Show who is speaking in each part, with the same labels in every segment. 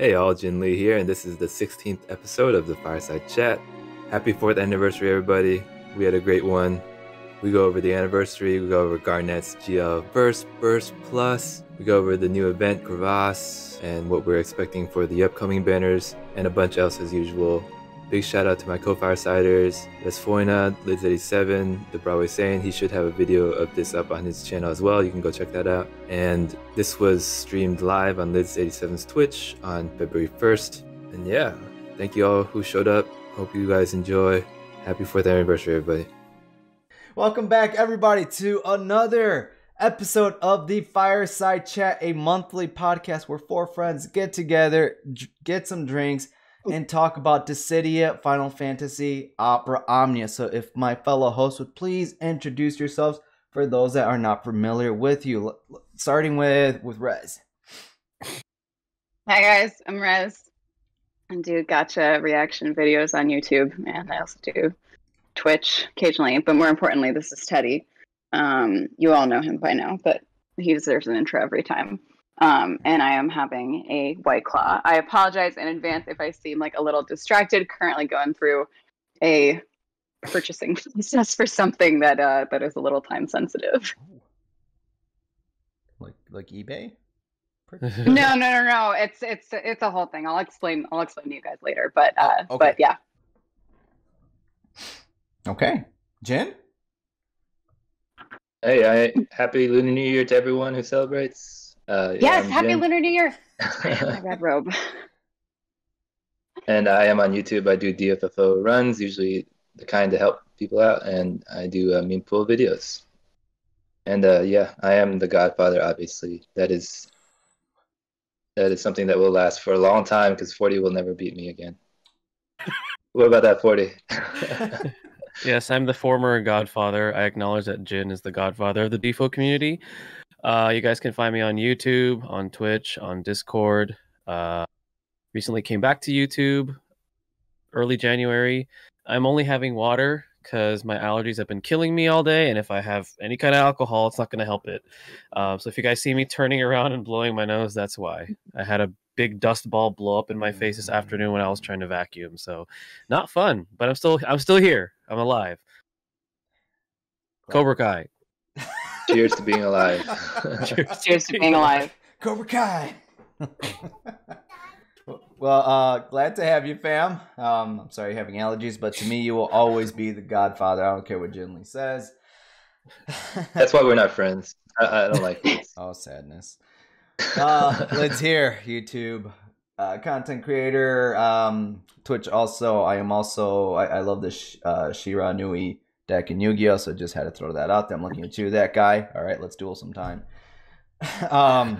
Speaker 1: Hey all, Jin Lee here, and this is the 16th episode of the Fireside Chat. Happy 4th anniversary, everybody. We had a great one. We go over the anniversary, we go over Garnet's GL Burst Plus, we go over the new event, Crevasse, and what we're expecting for the upcoming banners, and a bunch else as usual. Big shout out to my co-firesiders, resphoina, Lidz87, the Broadway saying. He should have a video of this up on his channel as well. You can go check that out. And this was streamed live on Lidz87's Twitch on February 1st. And yeah, thank you all who showed up. Hope you guys enjoy. Happy 4th anniversary, everybody.
Speaker 2: Welcome back, everybody, to another episode of the Fireside Chat, a monthly podcast where four friends get together, get some drinks, and talk about Dissidia, Final Fantasy, Opera, Omnia. So if my fellow hosts would please introduce yourselves for those that are not familiar with you. Starting with Rez.
Speaker 3: Hi guys, I'm Rez. I do gacha reaction videos on YouTube, and I also do Twitch occasionally, but more importantly, this is Teddy. You all know him by now, but he deserves an intro every time. And I am having a White Claw. I apologize in advance if I seem like a little distracted. Currently going through a purchasing process for something that is a little time sensitive.
Speaker 2: Like eBay?
Speaker 3: No. It's a whole thing. I'll explain to you guys later. But
Speaker 2: okay.
Speaker 3: But yeah.
Speaker 2: Okay, Jen.
Speaker 1: Hey, happy Lunar New Year to everyone who celebrates.
Speaker 3: Yes, happy Lunar New Year. My red robe.
Speaker 1: And I am on YouTube. I do DFFOO runs, usually the kind to help people out, and I do meme pool videos. And yeah, I am the Godfather. Obviously, that is something that will last for a long time because 40 will never beat me again. What about that 40?
Speaker 4: Yes, I'm the former Godfather. I acknowledge that Jin is the Godfather of the DFFOO community. You guys can find me on YouTube, on Twitch, on Discord. Recently came back to YouTube, early January. I'm only having water because my allergies have been killing me all day, and if I have any kind of alcohol, it's not going to help it. So if you guys see me turning around and blowing my nose, that's why. I had a big dust ball blow up in my face this afternoon when I was trying to vacuum. So not fun, but I'm still here. I'm alive. Cobra Kai.
Speaker 1: Cheers to being alive.
Speaker 3: Cheers to being alive.
Speaker 2: Cobra Kai. Well, glad to have you, fam. I'm sorry you're having allergies, but to me, you will always be the Godfather. I don't care what Jin Lee says.
Speaker 1: That's why we're not friends. I don't like this.
Speaker 2: Oh, sadness. Lidz here, YouTube content creator, Twitch also. I love this Shira Nui deck in Yu-Gi-Oh, so just had to throw that out there. I'm looking at you, that guy. All right, let's duel sometime. Oh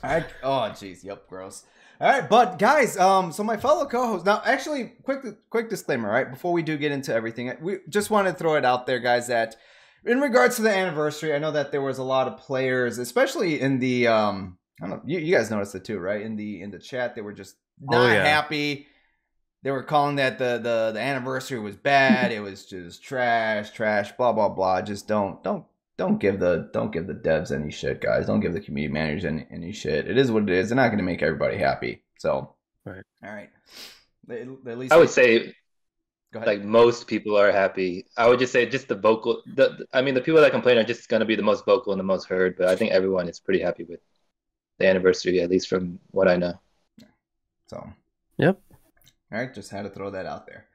Speaker 2: jeez, yep, gross. All right, but guys, so my fellow co-host, now actually quick disclaimer, right, before we do get into everything, we just want to throw it out there, guys, that in regards to the anniversary, I know that there was a lot of players, especially in the I don't know, you guys noticed it too, right? In the chat, they were just not happy. They were calling that the anniversary was bad. It was just trash, blah blah blah. Just don't give the devs any shit, guys. Don't give the community managers any shit. It is what it is. They're not going to make everybody happy. So,
Speaker 4: right.
Speaker 2: All right. At least
Speaker 1: I would say,
Speaker 2: go ahead.
Speaker 1: like, most people are happy. I would just say just the vocal. I mean, the people that complain are just going to be the most vocal and the most heard. But I think everyone is pretty happy with the anniversary, at least from what I know.
Speaker 2: So,
Speaker 4: yep.
Speaker 2: All right, just had to throw that out there.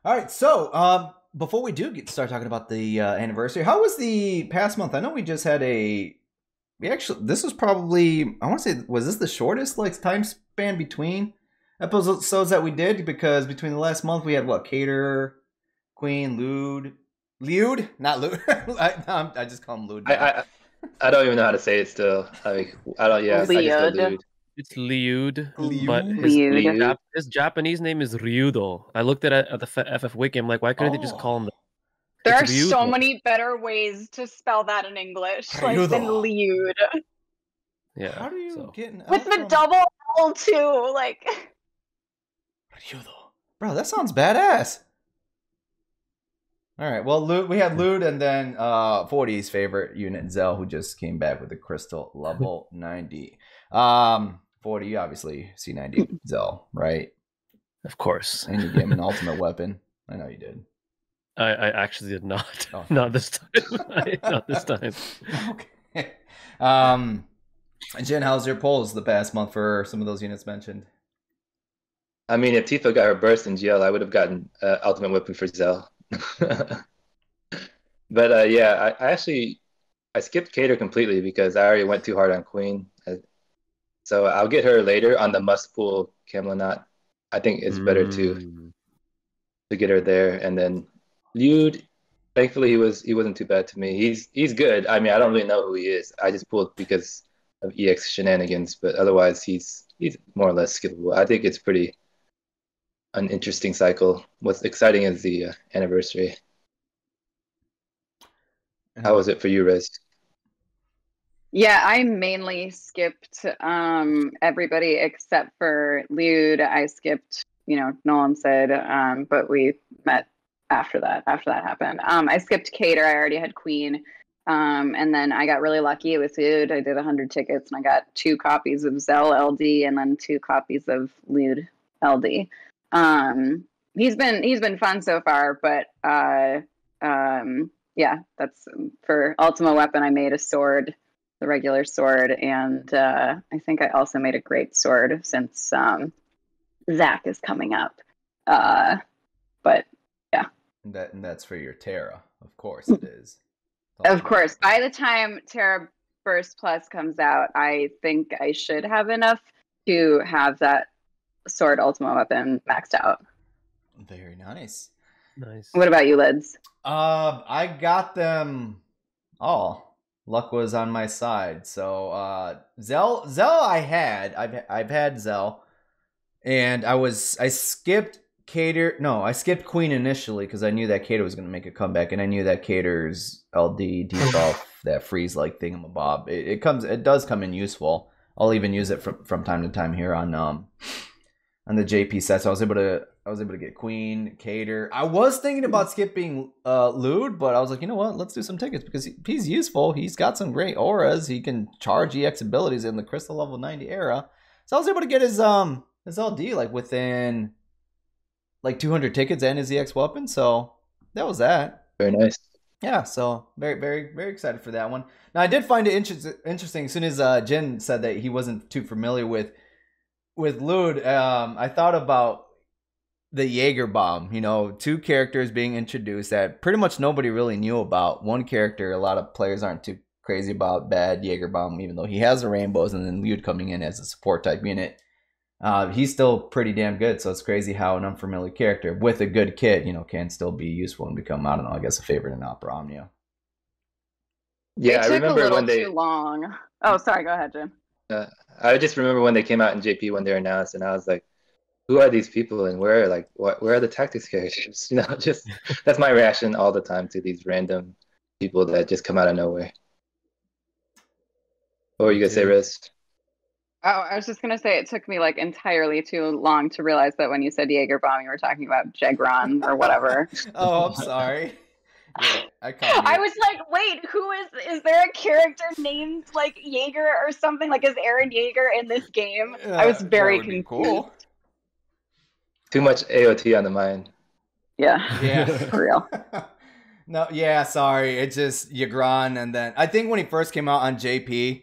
Speaker 2: All right, so before we do start talking about the anniversary, how was the past month? I know we just had this was probably, I want to say, was this the shortest time span between episodes that we did? Because between the last month we had what, Cater, Queen, Llyud, not Llyud. I just call him Llyud.
Speaker 1: I don't even know how to say it still. I don't. Yeah,
Speaker 3: Llyud.
Speaker 4: It's Llyud, but
Speaker 3: Llyud.
Speaker 4: his Japanese name is Ryudo. I looked at the FF Wiki. I'm like, why couldn't they just call him?
Speaker 3: There are so many better ways to spell that in English, than Llyud.
Speaker 4: Yeah.
Speaker 2: How do you get
Speaker 3: with the double L too? Like,
Speaker 2: Ryudo, bro, that sounds badass. All right, well, we had Llyud, and then 40's favorite unit, Zell, who just came back with a crystal level 90. 40, you obviously C90 Zell, right?
Speaker 4: Of course.
Speaker 2: And you gave him an ultimate weapon. I know you did.
Speaker 4: I actually did not.
Speaker 2: Oh.
Speaker 4: Not this time. Not this time.
Speaker 2: Okay. Jen, how's your polls the past month for some of those units mentioned?
Speaker 1: I mean, if Tifa got her burst in GL, I would have gotten ultimate weapon for Zell. But yeah, I skipped Cater completely because I already went too hard on Queen. So I'll get her later on the must pull Camelot. I think it's better to get her there. And then Llyud, thankfully he wasn't too bad to me. He's good. I mean, I don't really know who he is. I just pulled because of EX shenanigans, but otherwise he's more or less skippable. I think it's pretty an interesting cycle. What's exciting is the anniversary. How was it for you, Rez?
Speaker 3: Yeah, I mainly skipped everybody except for Llyud. I skipped, Nolan said, but we met after that happened. I skipped Cater. I already had Queen. And then I got really lucky with Llyud. I did 100 tickets and I got 2 copies of Zell LD and then 2 copies of Llyud LD. He's been fun so far, but yeah, that's for Ultima Weapon. I made a sword, the regular sword, and I think I also made a great sword since Zach is coming up. But yeah,
Speaker 2: and that's for your Terra, of course it is.
Speaker 3: Of course. By the time Terra Burst Plus comes out, I think I should have enough to have that sword Ultima Weapon maxed out.
Speaker 2: Very nice.
Speaker 4: Nice.
Speaker 3: What about you, Lids?
Speaker 2: I got them all. Luck was on my side. So Zell I've had Zell. And I skipped Cater. No, I skipped Queen initially because I knew that Cater was going to make a comeback, and I knew that Cater's LD debuff, that freeze like thingamabob, it does come in useful. I'll even use it from time to time here on the JP set. So I was able to get Queen, Cater. I was thinking about skipping Llyud, but I was like, you know what? Let's do some tickets because he's useful. He's got some great auras. He can charge EX abilities in the Crystal level 90 era. So I was able to get his LD like within like 200 tickets and his EX weapon. So that was that.
Speaker 1: Very nice.
Speaker 2: Yeah, so very, very, very excited for that one. Now I did find it interesting as soon as Jin said that he wasn't too familiar with Llyud. I thought about the Jaeger bomb. 2 characters being introduced that pretty much nobody really knew about. One character a lot of players aren't too crazy about, bad Jaeger bomb, even though he has the rainbows, and then Llyud coming in as a support type unit. He's still pretty damn good, so it's crazy how an unfamiliar character with a good kit, can still be useful and become, I don't know, I guess a favorite in Opera Omnia.
Speaker 1: Yeah,
Speaker 3: I remember when they too long. Oh, sorry, go ahead, Jim.
Speaker 1: I just remember when they came out in JP when they were announced, and I was like, who are these people and where are the tactics characters? Just that's my reaction all the time to these random people that just come out of nowhere. What were you gonna say, Riz?
Speaker 3: Oh, I was just gonna say it took me like entirely too long to realize that when you said Jaeger bomb, you were talking about Jegron or whatever.
Speaker 2: Oh, I'm sorry. Yeah,
Speaker 3: I was like, wait, who is there a character named like Jaeger or something? Like, is Aaron Jaeger in this game? I was very confused. Cool.
Speaker 1: Too much AOT on the mind.
Speaker 3: Yeah, for real.
Speaker 2: No, yeah, sorry. It's just Yagran, and then I think when he first came out on JP,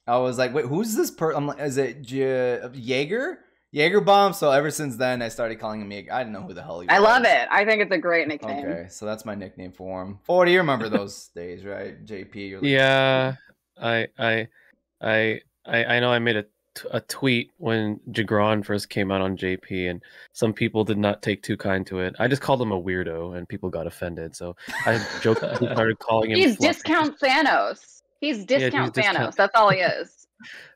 Speaker 2: I was like, wait, who's this person? I'm like, is it Jaeger? Jaeger bomb. So ever since then, I started calling him Jaeger. I didn't know who the hell he was.
Speaker 3: I love it. I think it's a great nickname.
Speaker 2: Okay, so that's my nickname for him. 40, you remember those days, right? JP. You're like,
Speaker 4: yeah, I know. I made a tweet when Jagron first came out on JP, and some people did not take too kind to it. I just called him a weirdo, and people got offended. So I joked. I started calling him.
Speaker 3: He's discount Thanos. He's discount Thanos. That's all he is.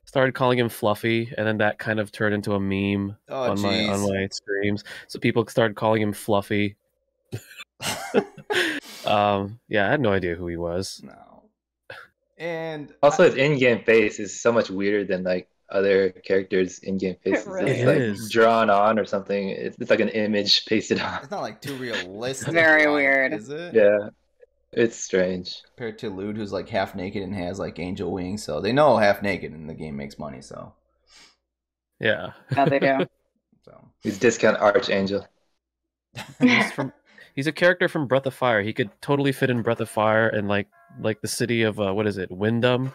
Speaker 4: Started calling him Fluffy, and then that kind of turned into a meme on my streams. So people started calling him Fluffy. Yeah, I had no idea who he was.
Speaker 2: No. And
Speaker 1: also, his in-game face is so much weirder than like other characters' in-game faces.
Speaker 3: Really
Speaker 1: It's like drawn on or something. It's like an image pasted on.
Speaker 2: It's not like too realistic.
Speaker 3: Very weird.
Speaker 2: Is it?
Speaker 1: Yeah. It's strange.
Speaker 2: Compared to Llyud, who's like half naked and has like angel wings, so they know half naked in the game makes money. So
Speaker 4: Yeah.
Speaker 3: No, they do.
Speaker 2: So
Speaker 1: He's discount Archangel.
Speaker 4: He's a character from Breath of Fire. He could totally fit in Breath of Fire and like the city of what is it, Wyndham?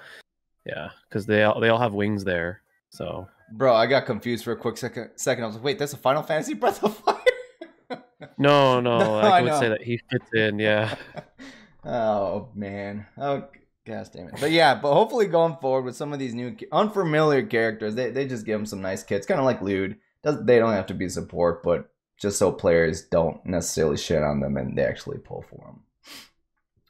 Speaker 4: Yeah, because they all have wings there. So
Speaker 2: bro, I got confused for a quick second. I was like, wait, that's a Final Fantasy Breath of Fire?
Speaker 4: no, I would
Speaker 2: know.
Speaker 4: say that he fits in. Yeah.
Speaker 2: Oh man. Oh gosh damn it. But yeah, but hopefully going forward with some of these new unfamiliar characters, they just give them some nice kits, kind of like Llyud. They don't have to be support, but just so players don't necessarily shit on them and they actually pull for them.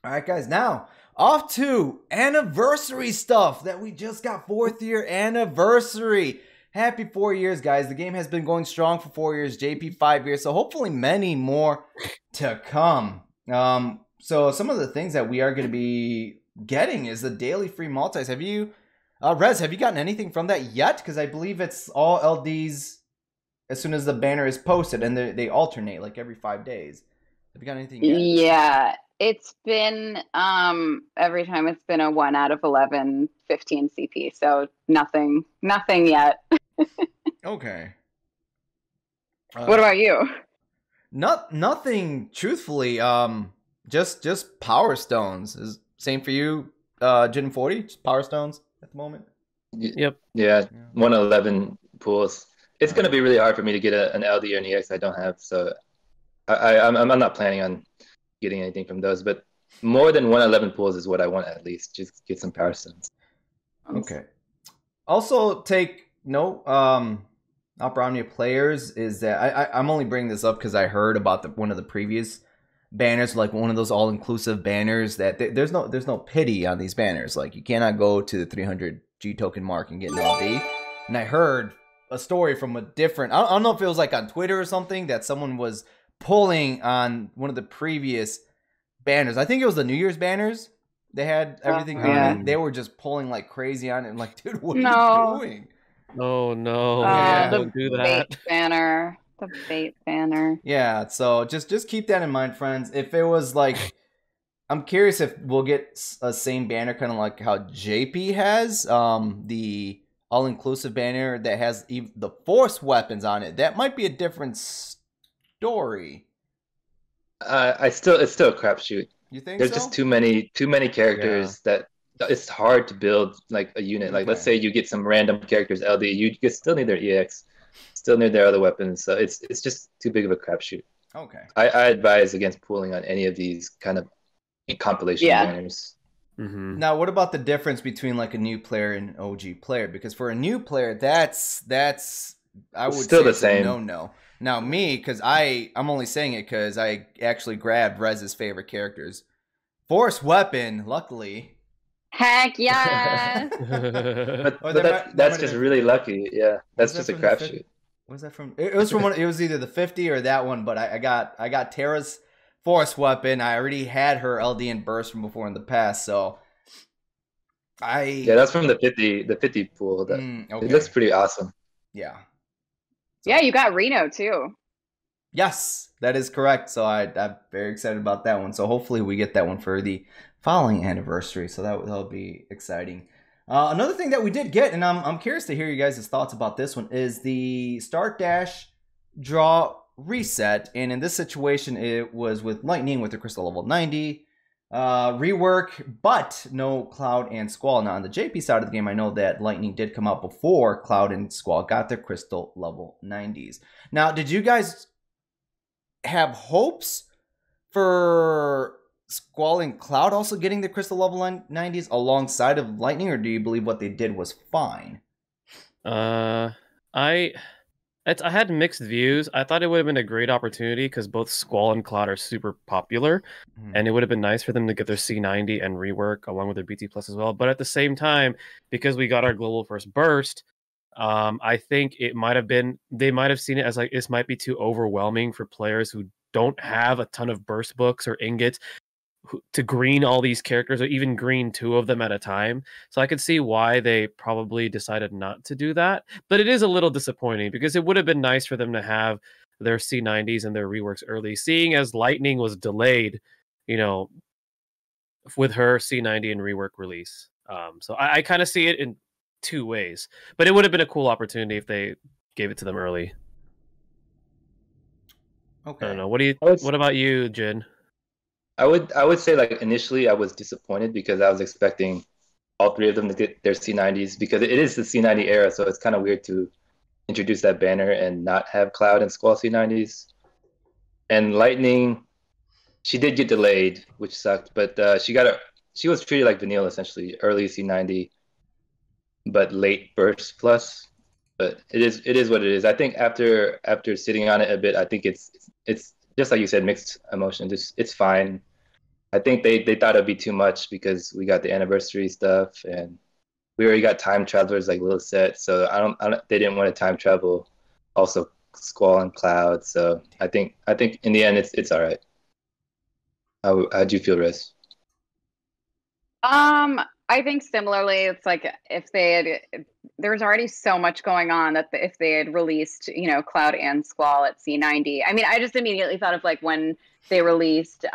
Speaker 2: All right, guys. Now off to anniversary stuff that we just got. 4th year anniversary. Happy 4 years, guys. The game has been going strong for 4 years. JP 5 years. So hopefully many more to come. So some of the things that we are going to be getting is the daily free multis. Have you, Rez, have you gotten anything from that yet? Because I believe it's all LDs as soon as the banner is posted, and they alternate like every 5 days. Have you got anything yet?
Speaker 3: Yeah, it's been every time it's been a 1 out of 11, 15 CP. So nothing yet.
Speaker 2: Okay.
Speaker 3: What about you?
Speaker 2: Nothing. Truthfully, just Power Stones. Is same for you, Jin 40? Just Power Stones at the moment.
Speaker 4: Yep.
Speaker 1: Yeah, 111 pools. It's going to be really hard for me to get an LD or an EX I don't have, so I'm not planning on getting anything from those, but more than 111 pools is what I want at least. Just get some Power Stones.
Speaker 2: Okay. Also, take note, Opera Omnia players, is that I'm only bringing this up because I heard about one of the previous banners, like one of those all-inclusive banners that there's no pity on these banners. Like you cannot go to the 300 G token mark and get an LD. And I heard a story from a different, I don't know if it was like on Twitter or something, that someone was pulling on one of the previous banners. I think it was the New Year's banners. They had everything on it. They were just pulling like crazy on it. I'm like, dude, what are you doing?
Speaker 4: Oh no!
Speaker 3: Don't do that. The bait banner.
Speaker 2: Yeah, so just keep that in mind, friends. If it was like, I'm curious if we'll get a same banner, kind of like how JP has, the all-inclusive banner that has the force weapons on it. That might be a different story.
Speaker 1: It's still a crapshoot.
Speaker 2: You think
Speaker 1: there's
Speaker 2: so?
Speaker 1: just too many characters that it's hard to build like a unit. Like let's say you get some random characters LD, you still need their EX, still need their other weapons. So it's just too big of a crapshoot.
Speaker 2: Okay.
Speaker 1: I advise against pooling on any of these kind of compilation banners.
Speaker 4: Mm-hmm.
Speaker 2: Now, what about the difference between like a new player and an OG player? Because for a new player, that's I would
Speaker 1: still
Speaker 2: say
Speaker 1: the same.
Speaker 2: No. Now me, because I'm only saying it because I actually grabbed Rez's favorite characters. Force weapon, luckily.
Speaker 3: Heck yeah!
Speaker 1: but that's just really lucky. Yeah, that's just a crapshoot.
Speaker 2: Was that from? It was from one. It was either the 50 or that one. But I got Terra's force weapon. I already had her LD and burst from before in the past, so
Speaker 1: that's from the 50 pool. Okay. It looks pretty awesome.
Speaker 2: Yeah.
Speaker 3: Yeah, you got Reno too.
Speaker 2: Yes, that is correct. So I'm very excited about that one. So hopefully we get that one for the following anniversary. So that'll be exciting. Another thing that we did get, and I'm curious to hear you guys' thoughts about this one, is the start dash draw reset. And in this situation, it was with Lightning with the crystal level 90 rework, but no Cloud and Squall. Now on the JP side of the game, I know that Lightning did come out before Cloud and Squall got their crystal level 90s. Now, did you guys have hopes for Squall and Cloud also getting the crystal level 90s alongside of Lightning, or do you believe what they did was fine?
Speaker 4: I had mixed views. I thought it would have been a great opportunity because both Squall and Cloud are super popular, and it would have been nice for them to get their C90 and rework along with their BT Plus as well. But at the same time, because we got our global first burst, I think they might have seen it as like this might be too overwhelming for players who don't have a ton of burst books or ingots to green all these characters, or even green 2 of them at a time. So I could see why they probably decided not to do that. But it is a little disappointing because it would have been nice for them to have their C90s and their reworks early, seeing as Lightning was delayed, with her C90 and rework release. So I kind of see it in two ways. But it would have been a cool opportunity if they gave it to them early.
Speaker 2: Okay.
Speaker 4: I don't know. What about you, Jin?
Speaker 1: I would say like initially I was disappointed because I was expecting all three of them to get their C90s because it is the C90 era, so it's kind of weird to introduce that banner and not have Cloud and Squall C90s. And Lightning, she did get delayed, which sucked, but she was treated like Vanille essentially, early C90, but late Burst Plus. But it is what it is. I think after sitting on it a bit, I think it's just like you said, mixed emotions. It's fine. I think they thought it'd be too much because we got the anniversary stuff and we already got time travelers like Lil Set, so they didn't want to time travel also Squall and Cloud. So I think in the end it's all right. How'd you feel, Riz?
Speaker 3: I think similarly, it's like if there was already so much going on that if they had released, Cloud and Squall at C90, I mean, I just immediately thought of like when they released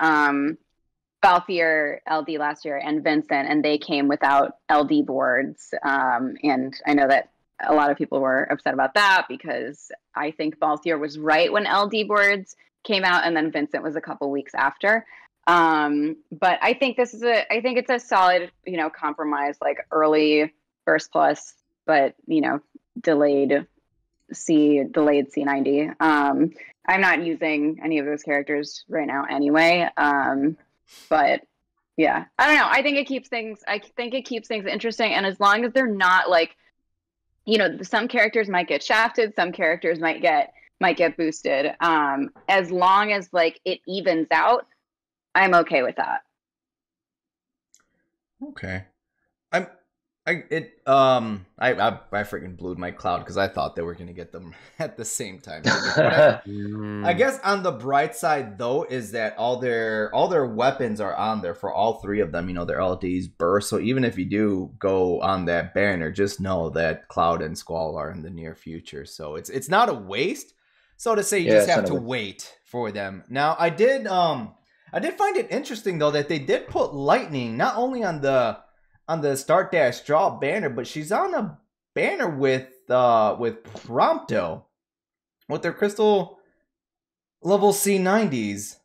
Speaker 3: Balthier LD last year and Vincent, and they came without LD boards. And I know that a lot of people were upset about that because I think Balthier was right when LD boards came out, and then Vincent was a couple weeks after. But I think it's a solid, compromise, like early Burst Plus, but delayed C90. I'm not using any of those characters right now anyway. But yeah, I don't know. I think it keeps things interesting, and as long as they're not like, some characters might get shafted, some characters might get boosted. As long as like it evens out, I'm okay with that.
Speaker 2: Okay. I freaking blew my Cloud because I thought they were gonna get them at the same time. I guess on the bright side though is that all their weapons are on there for all three of them. Their LDs burst. So even if you do go on that banner, just know that Cloud and Squall are in the near future. So it's not a waste. So to say, you just have to wait for them. Now I did find it interesting though that they did put Lightning not only on the Start Dash Draw banner, but she's on a banner with Prompto with their crystal level C90s.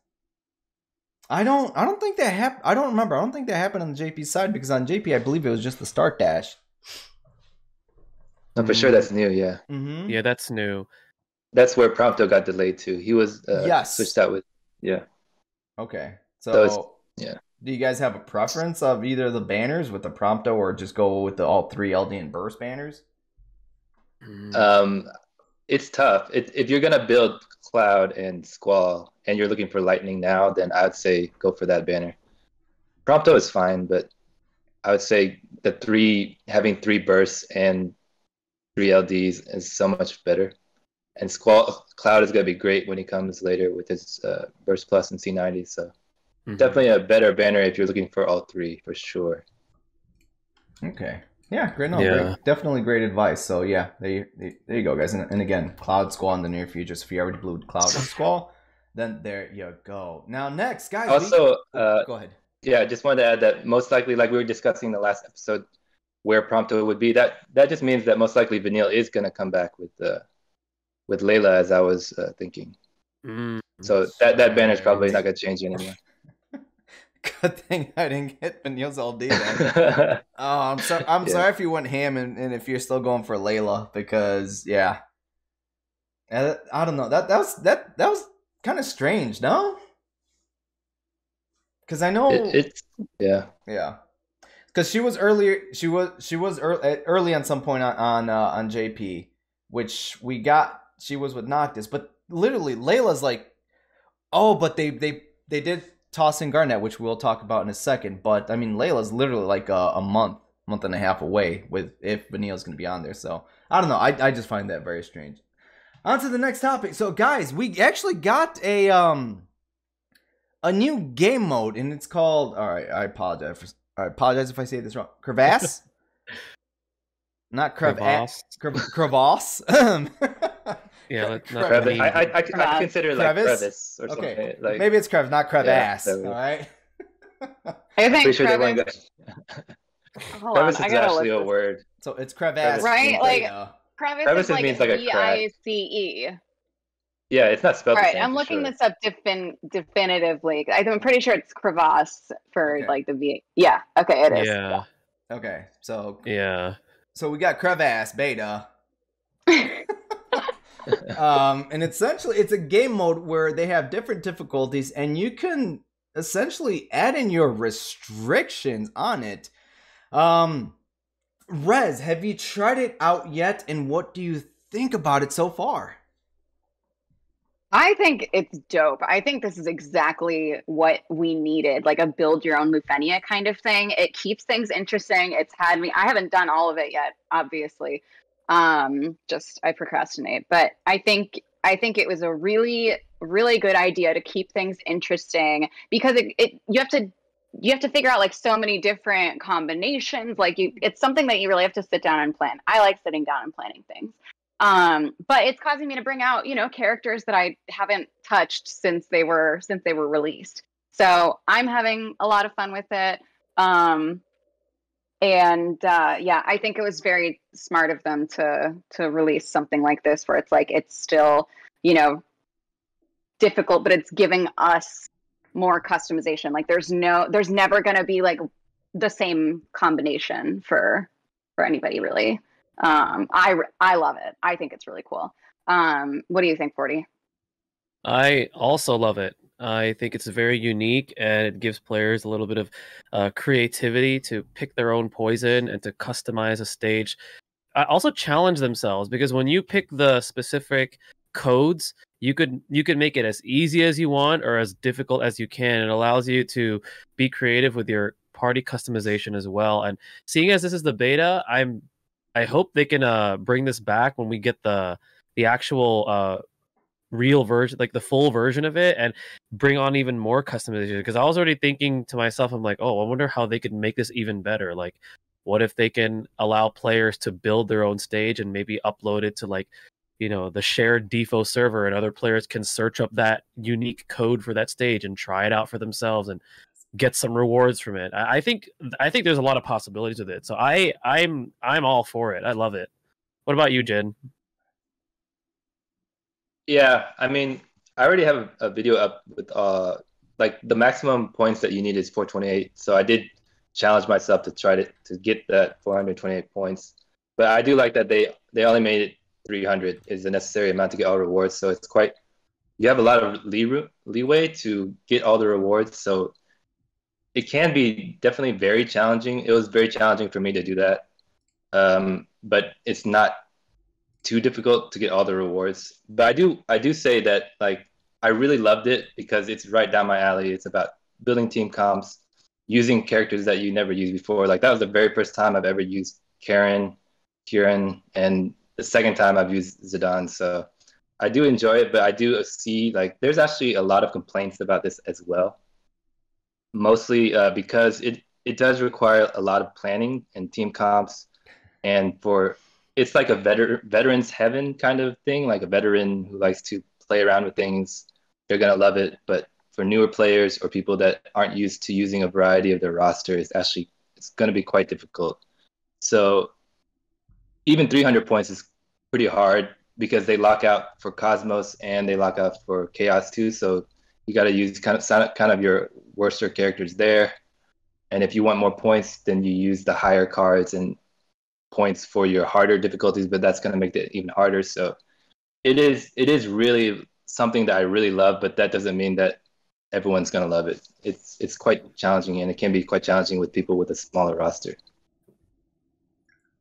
Speaker 2: I don't think that happened. I don't remember. I don't think that happened on the JP side because on JP I believe it was just the Start Dash.
Speaker 1: No, for sure that's new. Yeah.
Speaker 2: Mm-hmm.
Speaker 4: Yeah, that's new.
Speaker 1: That's where Prompto got delayed too. He was switched out with
Speaker 2: Okay, so yeah. Do you guys have a preference of either the banners with the Prompto or just go with all three LD and Burst banners?
Speaker 1: It's tough. If you're gonna build Cloud and Squall and you're looking for Lightning now, then I would say go for that banner. Prompto is fine, but I would say having three bursts and 3 LDs is so much better. And Cloud is gonna be great when he comes later with his Burst Plus and C90. So. Definitely a better banner if you're looking for all three, for sure.
Speaker 2: Okay. Yeah, great. No, great. Definitely great advice. So yeah, there you go, guys. And again, Cloud, Squall in the near future. So if you already blew Cloud and Squall, then there you go. Now next, guys.
Speaker 1: Also,
Speaker 2: go ahead.
Speaker 1: Yeah, I just wanted to add that most likely, like we were discussing in the last episode, where Prompto would be, that just means that most likely Vanille is going to come back with Layla, as I was thinking. So that banner is probably not going to change anymore.
Speaker 2: Good thing I didn't get Vanille's LD then. I'm sorry if you went ham and if you're still going for Layla because I don't know, that was kind of strange, no? Because I know
Speaker 1: it's
Speaker 2: because she was earlier. She was early on some point on JP, which we got. She was with Noctis, but literally Layla's like, oh, but they did toss in Garnet, which we'll talk about in a second. But I mean, Layla's literally like a month and a half away with if Vanille's going to be on there. So I don't know. I just find that very strange. On to the next topic. So guys, we actually got a new game mode, and it's called. All right, I apologize if I say this wrong. Crevasse. Not Crevasse. Crevasse.
Speaker 4: Yeah,
Speaker 1: Crevasse. I consider it like Crevasse or something.
Speaker 2: Okay,
Speaker 1: like,
Speaker 2: maybe it's Crevasse, not Crevasse. Yeah, all right.
Speaker 3: I think
Speaker 1: Crevasse is actually a word.
Speaker 2: So it's Crevasse,
Speaker 3: right? Like
Speaker 2: beta.
Speaker 3: Crevasse is like
Speaker 1: means like a crack.
Speaker 3: VICE.
Speaker 1: Yeah, it's not spelled
Speaker 3: All
Speaker 1: the
Speaker 3: right,
Speaker 1: same.
Speaker 3: I'm
Speaker 1: for
Speaker 3: looking
Speaker 1: sure.
Speaker 3: this up definitively. I'm pretty sure it's Crevasse for
Speaker 2: Okay.
Speaker 3: like the V. Yeah, okay, it is.
Speaker 4: Yeah.
Speaker 2: Okay, so
Speaker 4: Yeah.
Speaker 2: so we got Crevasse beta. And essentially it's a game mode where they have different difficulties and you can essentially add in your restrictions on it. Rez, have you tried it out yet, and what do you think about it so far?
Speaker 3: I think it's dope. I think this is exactly what we needed, like a build your own Lufenia kind of thing. It keeps things interesting. It's had me, I haven't done all of it yet, obviously. Just I procrastinate, but I think it was a really, really good idea to keep things interesting because you have to figure out like so many different combinations. Like it's something that you really have to sit down and plan. I like sitting down and planning things. But it's causing me to bring out, characters that I haven't touched since they were released. So I'm having a lot of fun with it. Yeah, I think it was very smart of them to release something like this where it's like it's still, difficult, but it's giving us more customization. Like there's never gonna be like the same combination for anybody really. I love it. I think it's really cool. What do you think, 40?
Speaker 4: I also love it. I think it's very unique and it gives players a little bit of creativity to pick their own poison and to customize a stage. I also challenge themselves because when you pick the specific codes, you could make it as easy as you want or as difficult as you can. It allows you to be creative with your party customization as well. And seeing as this is the beta, I hope they can bring this back when we get the actual real version, like the full version of it, and bring on even more customization. Because I was already thinking to myself, I'm like, oh, I wonder how they could make this even better. Like, what if they can allow players to build their own stage and maybe upload it to like, the shared DFFOO server, and other players can search up that unique code for that stage and try it out for themselves and get some rewards from it. I think there's a lot of possibilities with it. So I'm all for it. I love it. What about you, Jen?
Speaker 1: Yeah, I mean, I already have a video up with like the maximum points that you need is 428. So I did challenge myself to try to get that 428 points. But I do like that they only made it 300 is the necessary amount to get all rewards. So it's you have a lot of leeway to get all the rewards. So it can be definitely very challenging. It was very challenging for me to do that. But it's not too difficult to get all the rewards. But I do say that like I really loved it because it's right down my alley. It's about building team comps, using characters that you never used before. Like that was the very first time I've ever used Kieran, and the second time I've used Zayden. So I do enjoy it, but I do see like there's actually a lot of complaints about this as well. Mostly because it does require a lot of planning and team comps, and it's like a veteran's heaven kind of thing. Like a veteran who likes to play around with things, they're gonna love it. But for newer players or people that aren't used to using a variety of their roster, it's gonna be quite difficult. So even 300 points is pretty hard because they lock out for Cosmos and they lock out for Chaos too. So you got to use kind of your worster characters there. And if you want more points, then you use the higher cards and points for your harder difficulties, but that's going to make it even harder. So it is really something that I really love, but that doesn't mean that everyone's going to love it. It's quite challenging, and it can be quite challenging with people with a smaller roster.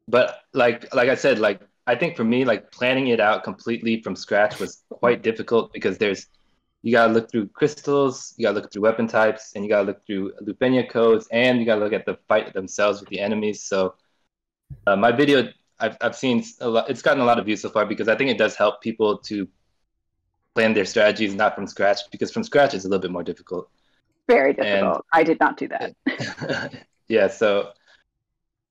Speaker 1: But like I said, like I think for me, like planning it out completely from scratch was quite difficult because you gotta look through crystals, you gotta look through weapon types, and you gotta look through Lufenia codes, and you gotta look at the fight themselves with the enemies. So my video, I've seen a lot. It's gotten a lot of views so far because I think it does help people to plan their strategies not from scratch, because from scratch it's a little bit more difficult.
Speaker 3: Very difficult. I did not do that.
Speaker 1: Yeah, so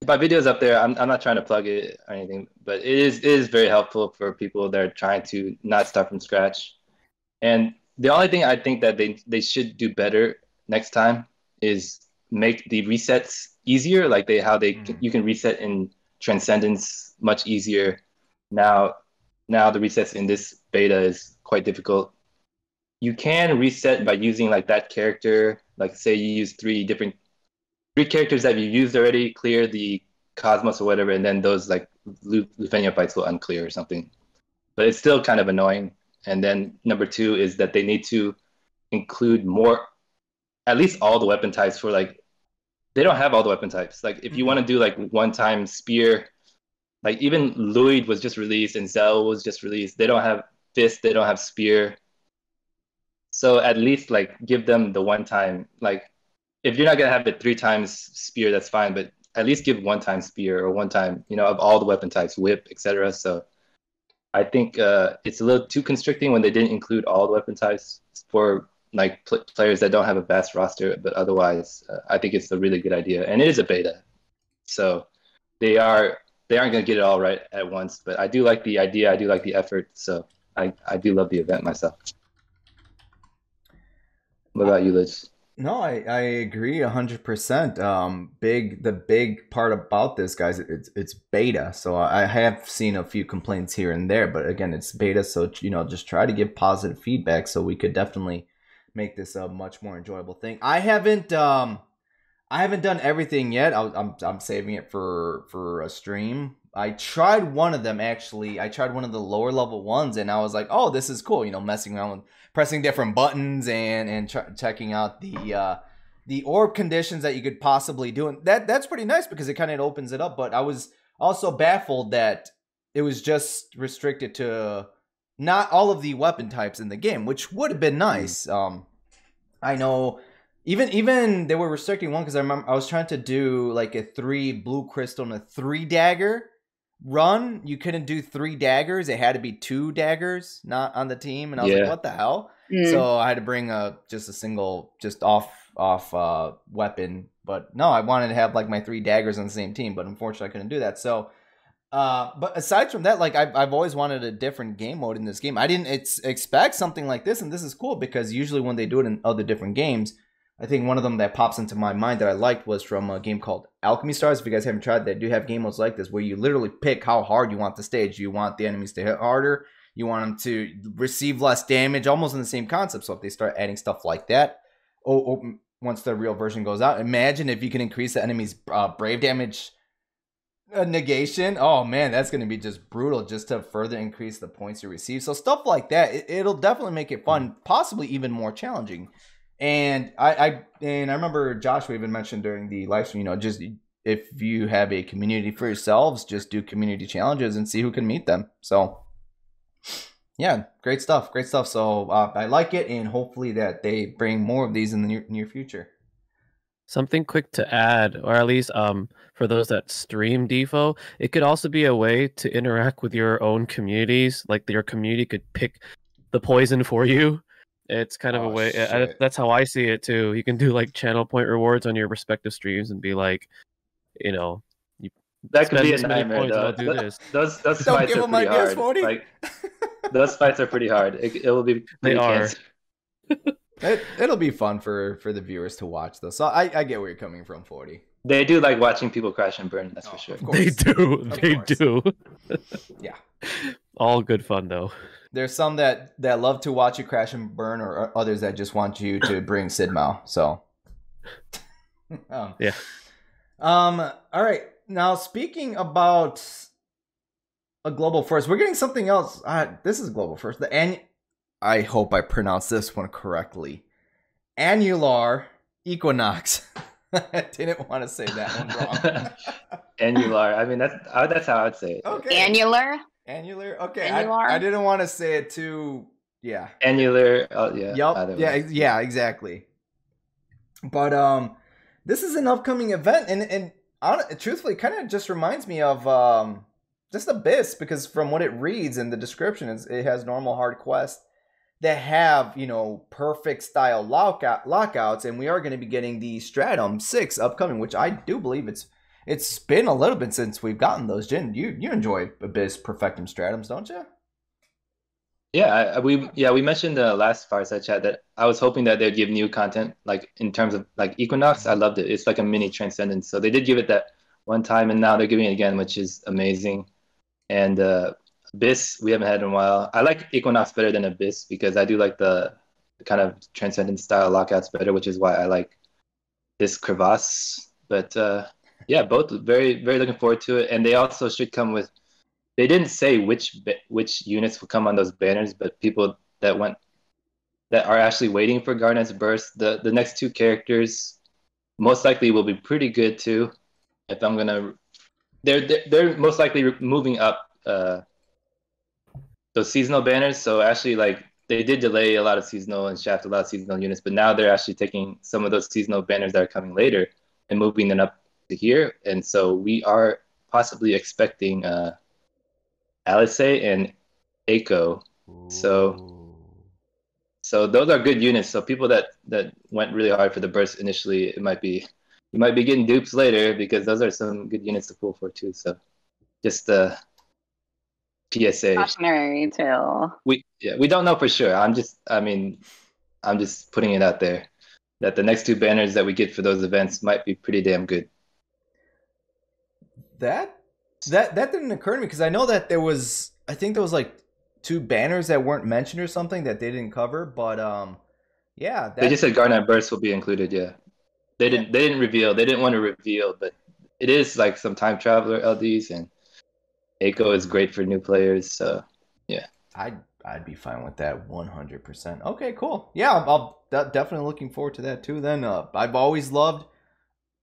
Speaker 1: my video's up there. I'm not trying to plug it or anything, but it is very helpful for people that are trying to not start from scratch. And the only thing I think that they should do better next time is make the resets easier, like you can reset in Transcendence much easier. Now the resets in this beta is quite difficult. You can reset by using like that character, like say you use three characters that you used already, clear the Cosmos or whatever, and then those like Lufenia fights will unclear or something. But it's still kind of annoying. And then number two is that they need to include more, at least all the weapon types for like, they don't have all the weapon types. Like if you want to do like one-time spear, like even Llyud was just released and Zell was just released. They don't have fist, they don't have spear. So at least like give them the one time, like if you're not gonna have it 3 times spear, that's fine, but at least give one-time spear or one time, you know, of all the weapon types, whip, etc. So I think it's a little too constricting when they didn't include all the weapon types for like players that don't have a vast roster. But otherwise, I think it's a really good idea, and it is a beta, so they aren't going to get it all right at once. But I do like the idea. I do like the effort. So I do love the event myself. What about you, Liz?
Speaker 2: No, I agree 100%. The big part about this, guys, it's beta. So I have seen a few complaints here and there, but again, it's beta. So, you know, just try to give positive feedback so we could definitely make this a much more enjoyable thing. I haven't done everything yet. I'm saving it for a stream. I tried one of them actually. I tried one of the lower level ones, and I was like, oh, this is cool. You know, messing around with pressing different buttons and checking out the orb conditions that you could possibly do. And that's pretty nice because it kind of opens it up. But I was also baffled that it was just restricted to not all of the weapon types in the game, which would have been nice. I know. Even they were restricting one because I remember I was trying to do like a 3 blue crystal and a 3 dagger run. You couldn't do 3 daggers. It had to be 2 daggers, not on the team. And I was like, what the hell? So I had to bring just a single, just off weapon. But no, I wanted to have like my 3 daggers on the same team, but unfortunately I couldn't do that. So, but aside from that, like I've always wanted a different game mode in this game. I didn't expect something like this, and this is cool because usually when they do it in other different games, I think one of them that pops into my mind that I liked was from a game called Alchemy Stars. If you guys haven't tried, they do have game modes like this where you literally pick how hard you want the stage. You want the enemies to hit harder. You want them to receive less damage, almost in the same concept. So if they start adding stuff like that, once the real version goes out, imagine if you can increase the enemy's brave damage negation. Oh man, that's going to be just brutal just to further increase the points you receive. So stuff like that, it'll definitely make it fun, possibly even more challenging. And I remember Joshua even mentioned during the live stream, you know, just if you have a community for yourselves, just do community challenges and see who can meet them. So yeah, great stuff. So I like it, and hopefully that they bring more of these in the near future.
Speaker 4: Something quick to add, or at least for those that stream DFFOO, it could also be a way to interact with your own communities. Like your community could pick the poison for you. It's kind of a way. That's how I see it too. You can do like channel point rewards on your respective streams and be like, you know,
Speaker 1: that could be a nightmare. Those fights are pretty hard. Like, those fights are pretty hard. It will be.
Speaker 4: They are.
Speaker 2: It'll be fun for the viewers to watch though. So I get where you're coming from, 40.
Speaker 1: They do like watching people crash and burn. That's for sure.
Speaker 4: They do. They do.
Speaker 2: Yeah.
Speaker 4: All good fun though.
Speaker 2: There's some that love to watch you crash and burn, or others that just want you to bring Sid Mao. So,
Speaker 4: yeah.
Speaker 2: All right. Now, speaking about a global first, we're getting something else. This is global first. I hope I pronounced this one correctly. Annular Equinox. I didn't want to say that one wrong.
Speaker 1: Annular. I mean, that's how I'd say it.
Speaker 3: Okay. Annular.
Speaker 2: Okay. I didn't want to say it too. Yeah.
Speaker 1: Annular. Oh yeah.
Speaker 2: Yup. Yeah. Exactly. But this is an upcoming event, and truthfully, kind of just reminds me of just Abyss, because from what it reads in the description, it has normal hard quests that have, you know, perfect style lockouts, and we are going to be getting the Stratum 6 upcoming, which I do believe it's been a little bit since we've gotten those. Jin, you enjoy Abyss Perfectum Stratums, don't you?
Speaker 1: Yeah, we mentioned the last Fireside chat that I was hoping that they'd give new content, like in terms of like Equinox. I loved it. It's like a mini Transcendence. So they did give it that one time, and now they're giving it again, which is amazing. And Abyss, we haven't had in a while. I like Equinox better than Abyss because I do like the kind of transcendent style lockouts better, which is why I like this Crevasse. But yeah, both very, very looking forward to it. And they also should come with, they didn't say which units will come on those banners, but people that are actually waiting for Garnet's burst, the next two characters most likely will be pretty good too. If I'm gonna, they're most likely moving up those seasonal banners. So actually, like, they did delay a lot of seasonal and shaft a lot of seasonal units, but now they're actually taking some of those seasonal banners that are coming later and moving them up to here. And so we are possibly expecting Alice and Eiko. So those are good units. So people that went really hard for the burst initially, you might be getting dupes later because those are some good units to pull for too. So just PSA.
Speaker 3: Cautionary tale.
Speaker 1: We don't know for sure. I'm just putting it out there that the next two banners that we get for those events might be pretty damn good.
Speaker 2: That didn't occur to me because I know that I think there was like 2 banners that weren't mentioned or something that they didn't cover, but yeah,
Speaker 1: they just said Garnet burst will be included. Yeah, they didn't reveal. They didn't want to reveal, but it is like some time traveler LDs, and Eiko is great for new players. So yeah,
Speaker 2: I'd be fine with that 100%. Okay, cool. Yeah, I'll definitely looking forward to that too. Then I've always loved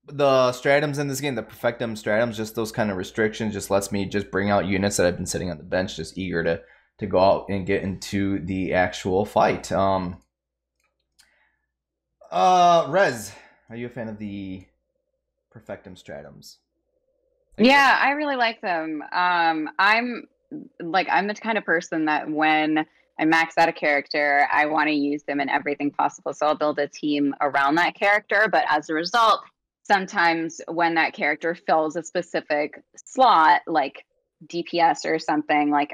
Speaker 2: the stratums in this game, the perfectum stratums, just those kind of restrictions just lets me just bring out units that I've been sitting on the bench, just eager to go out and get into the actual fight. Rez, are you a fan of the perfectum stratums?
Speaker 3: Yeah, I really like them. I'm the kind of person that when I max out a character, I want to use them in everything possible. So I'll build a team around that character. But as a result, sometimes when that character fills a specific slot, like DPS or something, like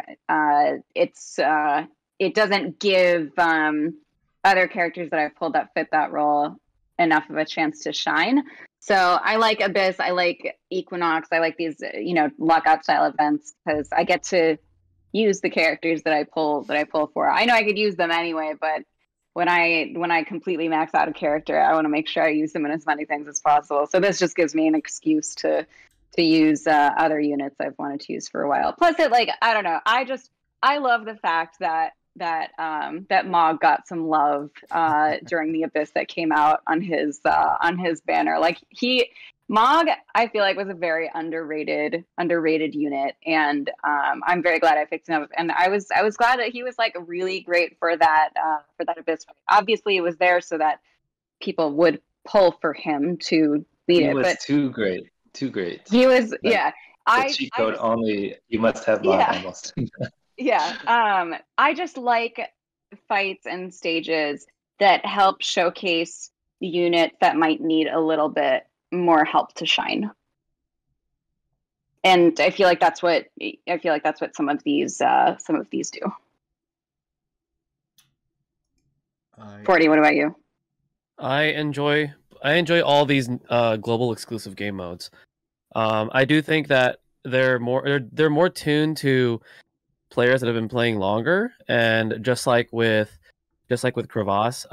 Speaker 3: it doesn't give other characters that I've pulled that fit that role enough of a chance to shine. So I like Abyss, I like Equinox, I like these lockout style events because I get to use the characters that I pull for. I know I could use them anyway, but when I completely max out a character, I want to make sure I use them in as many things as possible. So this just gives me an excuse to use other units I've wanted to use for a while. Plus, I don't know. I love the fact that Mog got some love during the Abyss that came out on his banner. Like Mog, I feel like was a very underrated unit, and I'm very glad I picked him up. And I was glad that he was like really great for that Abyss fight. Obviously, it was there so that people would pull for him to lead it.
Speaker 1: He was too great.
Speaker 3: He was, like, yeah.
Speaker 1: The cheat code only you must have Mog almost.
Speaker 3: Yeah. I just like fights and stages that help showcase units that might need a little bit more help to shine. And I feel like that's what some of these do. 40, what about you?
Speaker 4: I enjoy all these global exclusive game modes. I do think that they're more tuned to players that have been playing longer, and just like with Crevasse,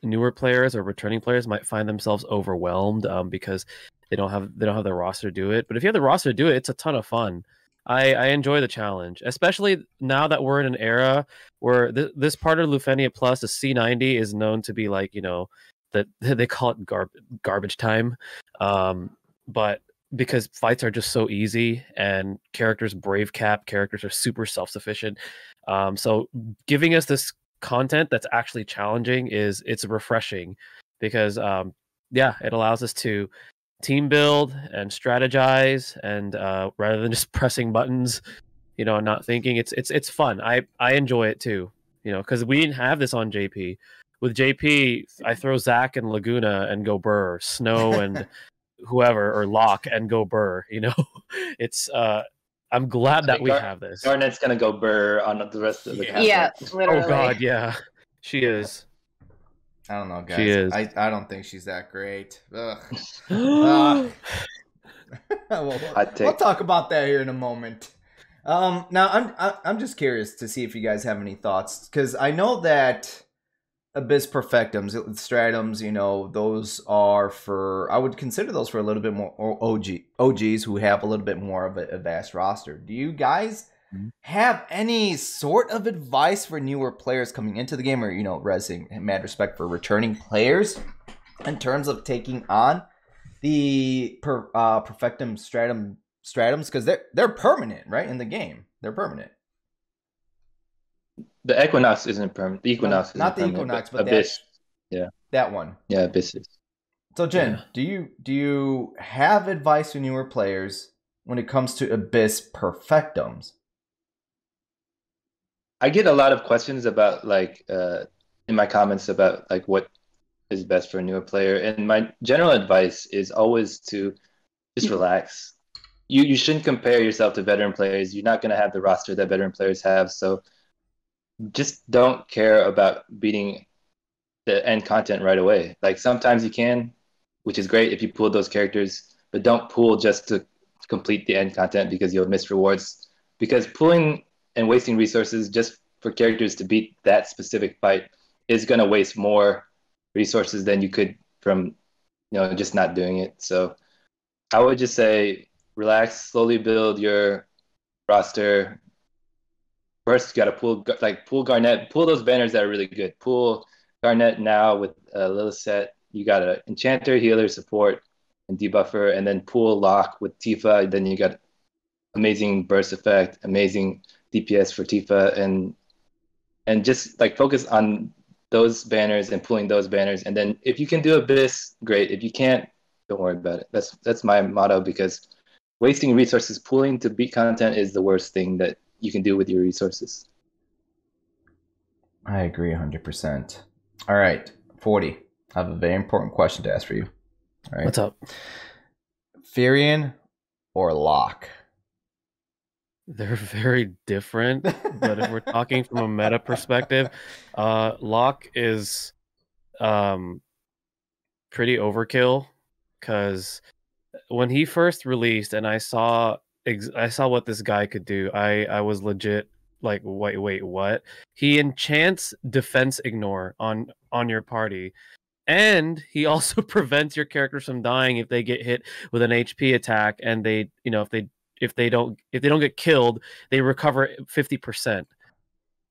Speaker 4: newer players or returning players might find themselves overwhelmed because they don't have the roster to do it. But if you have the roster to do it, it's a ton of fun. I enjoy the challenge, especially now that we're in an era where this part of Lufenia Plus, the C90, is known to be like, that they call it garbage time, but because fights are just so easy and brave cap characters are super self-sufficient, so giving us this content that's actually challenging it's refreshing because it allows us to team build and strategize, and rather than just pressing buttons, and not thinking, it's fun. I enjoy it too, because we didn't have this on JP. With JP, I throw Zach and Laguna and go burr, Snow and whoever, or Locke and go burr. It's I'm glad that we have this.
Speaker 1: Garnet's gonna go burr on the rest of the cast.
Speaker 3: Yeah, literally.
Speaker 4: Oh god, yeah, she is.
Speaker 2: I don't know, guys.
Speaker 4: She is.
Speaker 2: I don't think she's that great. Ugh. We'll talk about that here in a moment. Now I'm just curious to see if you guys have any thoughts, because I know that Abyss Perfectums, Stratums, you know, those are for, I would consider those for a little bit more OGs who have a little bit more of a vast roster. Do you guys have any sort of advice for newer players coming into the game, or, you know, resing mad respect for returning players in terms of taking on the Perfectum Stratums, because they're permanent, right, in the game? They're permanent.
Speaker 1: The Equinox isn't permanent. The Equinox isn't
Speaker 2: not the
Speaker 1: permanent,
Speaker 2: Equinox, but
Speaker 1: Abyss. Yeah,
Speaker 2: that one.
Speaker 1: Yeah, Abyss is.
Speaker 2: So Jen, do you have advice for newer players when it comes to Abyss Perfectums?
Speaker 1: I get a lot of questions about, like, in my comments about, like, what is best for a newer player, and my general advice is always to just relax. You shouldn't compare yourself to veteran players. You're not going to have the roster that veteran players have, so just don't care about beating the end content right away. Like, sometimes you can, which is great if you pull those characters, but don't pull just to complete the end content, because you'll miss rewards. Because pulling and wasting resources just for characters to beat that specific fight is going to waste more resources than you could from, you know, just not doing it. So I would just say relax, slowly build your roster. First, you got to pull Garnet, pull those banners that are really good. Pull Garnet now with Lilith. You got an Enchanter, Healer, Support, and Debuffer, and then pull Locke with Tifa. Then you got amazing burst effect, amazing DPS for Tifa, and just like focus on those banners and pulling those banners. And then if you can do Abyss, great. If you can't, don't worry about it. That's my motto, because wasting resources pulling to beat content is the worst thing that you can do with your resources.
Speaker 2: I agree 100%. All right, 40. I have a very important question to ask for you. All right.
Speaker 4: What's up?
Speaker 2: Firion or Locke?
Speaker 4: They're very different, but if we're talking from a meta perspective, Locke is pretty overkill, because when he first released and I saw what this guy could do, I was legit like, wait, what? He enchants defense ignore on your party, and he also prevents your characters from dying if they get hit with an HP attack, and they, you know, if they don't get killed, they recover 50%.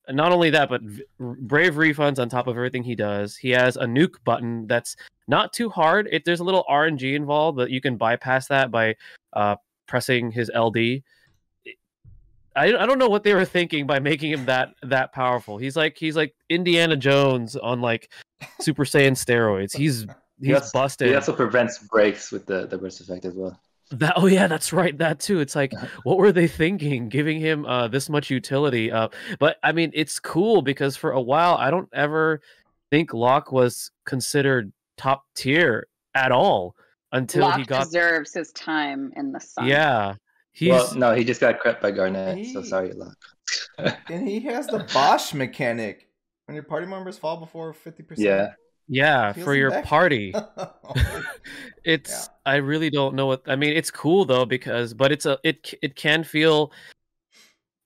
Speaker 4: And not only that, but brave refunds on top of everything he does. He has a nuke button that's not too hard. There's a little RNG involved, but you can bypass that by pressing his LD. I don't know what they were thinking by making him that powerful. He's like Indiana Jones on like Super Saiyan steroids. He's busted.
Speaker 1: He also prevents breaks with the burst effect as well.
Speaker 4: Oh yeah, that's right. That too. It's like, what were they thinking, giving him this much utility? But I mean, it's cool because for a while, I don't ever think Locke was considered top tier at all until
Speaker 3: Locke
Speaker 4: he
Speaker 3: deserves his time in the sun.
Speaker 4: Yeah,
Speaker 1: he just got crept by Garnet. So sorry, Locke.
Speaker 2: And he has the Bosch mechanic when your party members fall before 50%.
Speaker 4: Yeah, for your party. I really don't know what I mean. It's cool though, because it can feel.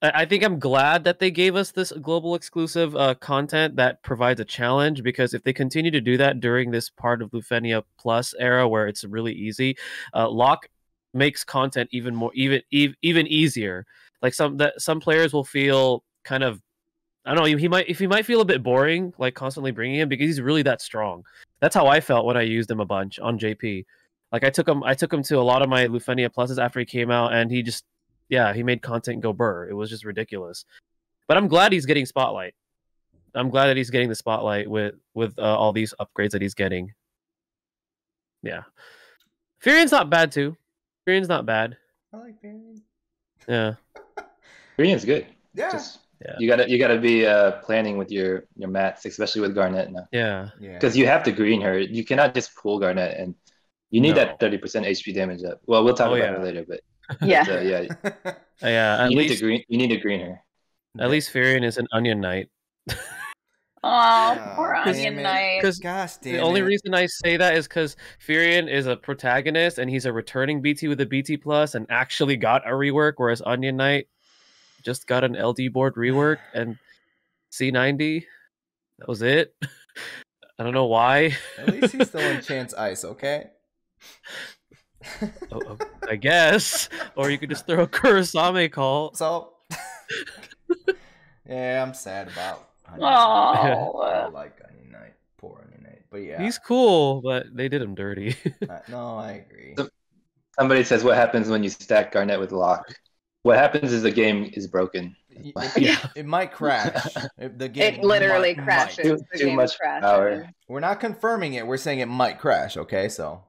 Speaker 4: I think I'm glad that they gave us this global exclusive content that provides a challenge, because if they continue to do that during this part of Lufenia Plus era where it's really easy, Locke makes content even easier. Like some players will feel kind of, I don't know, he might feel a bit boring, like constantly bringing him, because he's really that strong. That's how I felt when I used him a bunch on JP. Like I took him to a lot of my Lufenia Pluses after he came out, and he made content go burr. It was just ridiculous. But I'm glad he's getting spotlight. I'm glad that he's getting the spotlight with all these upgrades that he's getting. Yeah, Firion's not bad too. Firion's not bad.
Speaker 2: I like Firion.
Speaker 4: Yeah,
Speaker 1: Firion's good.
Speaker 2: Yeah.
Speaker 1: You gotta be planning with your mats, especially with Garnet now.
Speaker 4: Yeah.
Speaker 1: Because you have to green her. You cannot just pull Garnet, and you need that 30% HP damage up. Well, we'll talk about it later, but
Speaker 4: yeah.
Speaker 1: You need to green her.
Speaker 4: At least Firion is an onion knight.
Speaker 3: Oh, poor
Speaker 2: damn
Speaker 3: Onion
Speaker 2: it.
Speaker 3: Knight.
Speaker 4: Because
Speaker 2: Gosh damn
Speaker 4: the only
Speaker 2: it.
Speaker 4: reason I say that is because Furion is a protagonist and he's a returning BT with a BT plus and actually got a rework, whereas Onion Knight just got an LD board rework and C90. That was it. I don't know why.
Speaker 2: At least he's still in Chance Ice, okay?
Speaker 4: I guess. Or you could just throw a Kurosame call.
Speaker 2: So, yeah, I'm sad about Onion Knight.
Speaker 3: Oh.
Speaker 2: I like Onion Knight. Poor Onion Knight. But yeah.
Speaker 4: He's cool, but they did him dirty.
Speaker 2: No, I agree.
Speaker 1: Somebody says, what happens when you stack Garnet with Locke? What happens is the game is broken.
Speaker 2: It might crash. The game
Speaker 3: It literally
Speaker 2: might.
Speaker 3: crashes. The
Speaker 1: Too
Speaker 3: game
Speaker 1: much
Speaker 3: crashes.
Speaker 1: power.
Speaker 2: We're not confirming it. We're saying it might crash. Okay, so.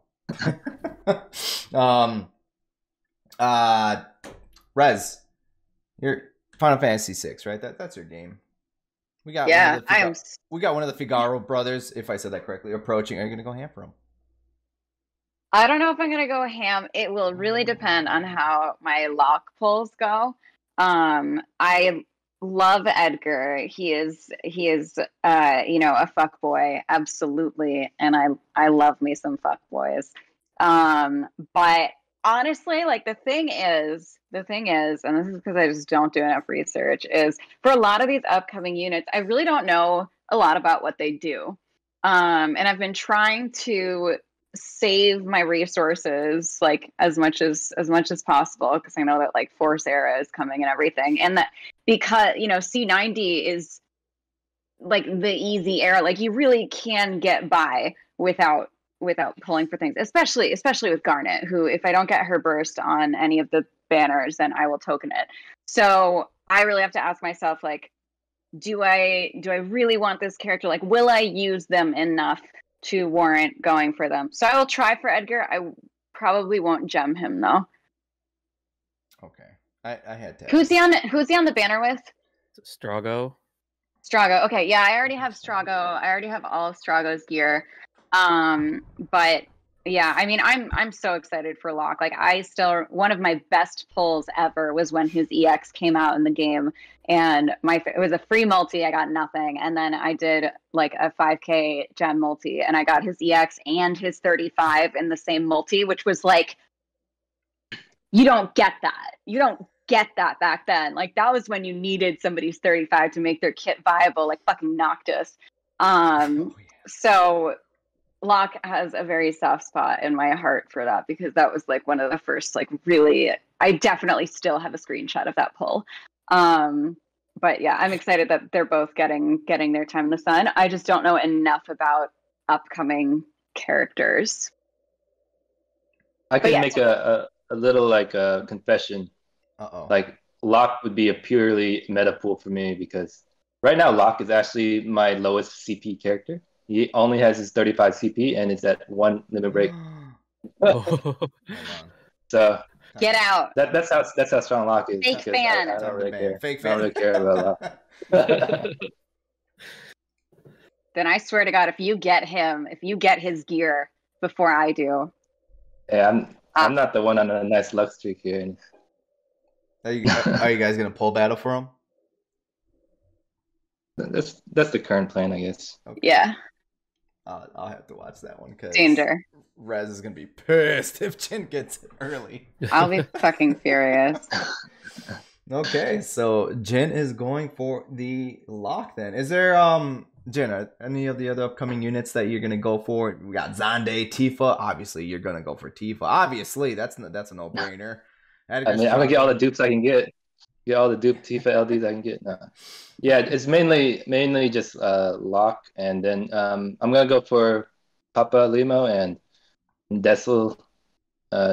Speaker 2: Rez, you're Final Fantasy VI, right? That's your game. We got
Speaker 3: Yeah,
Speaker 2: we got one of the Figaro brothers, if I said that correctly, approaching. Are you gonna go ham for him?
Speaker 3: I don't know if I'm gonna go ham. It will really depend on how my Locke pulls go. I love Edgar. He is a fuck boy, absolutely, and I love me some fuck boys. But honestly, like the thing is, and this is because I just don't do enough research, is for a lot of these upcoming units, I really don't know a lot about what they do. And I've been trying to save my resources like as much as possible, because I know that like Force Era is coming and everything, and that because C90 is like the easy era, like you really can get by without pulling for things, especially with Garnet, who if I don't get her burst on any of the banners, then I will token it. So I really have to ask myself, like, do I really want this character? Like, will I use them enough to warrant going for them? So I will try for Edgar. I probably won't gem him though.
Speaker 2: Okay, I had to.
Speaker 3: Who's he on the banner with?
Speaker 4: Strago.
Speaker 3: Okay, yeah, I already have Strago. I already have all of Strago's gear. But yeah, I mean, I'm so excited for Locke. Like, one of my best pulls ever was when his EX came out in the game, and it was a free multi. I got nothing, and then I did like a 5K gem multi, and I got his EX and his 35 in the same multi, which was like, you don't get that back then. Like, that was when you needed somebody's 35 to make their kit viable, like fucking Noctis. So Locke has a very soft spot in my heart for that, because that was like one of the first, like, really, I definitely still have a screenshot of that pull. But yeah, I'm excited that they're both getting their time in the sun. I just don't know enough about upcoming characters.
Speaker 1: I can make a little like a confession. Like, Locke would be a purely meta pool for me, because right now Locke is actually my lowest CP character. He only has his 35 CP, and it's at 1 limit break. So
Speaker 3: get out.
Speaker 1: That's how strong Locke is.
Speaker 3: Fake fan.
Speaker 1: I don't really care.
Speaker 2: Fake fan.
Speaker 1: I don't really care about Locke.
Speaker 3: Then I swear to God, if you get his gear before I do.
Speaker 1: Yeah, I'm not the one on a nice luck streak here.
Speaker 2: Are you guys gonna pull battle for him?
Speaker 1: That's the current plan, I guess.
Speaker 2: Okay.
Speaker 3: Yeah.
Speaker 2: I'll have to watch that one, because
Speaker 3: Danger.
Speaker 2: Rez is gonna be pissed if Jin gets it early.
Speaker 3: I'll be fucking furious.
Speaker 2: Okay, so Jin is going for the Locke then. Is there Jin, any of the other upcoming units that you're gonna go for? We got Zande, Tifa. Obviously, you're gonna go for Tifa. Obviously, that's a no-brainer.
Speaker 1: I mean, I'm gonna get all the dupes I can get. Get all the dupe Tifa LDs I can get. No. Yeah, it's mainly just Locke, and then I'm gonna go for Papa Limo and Dessel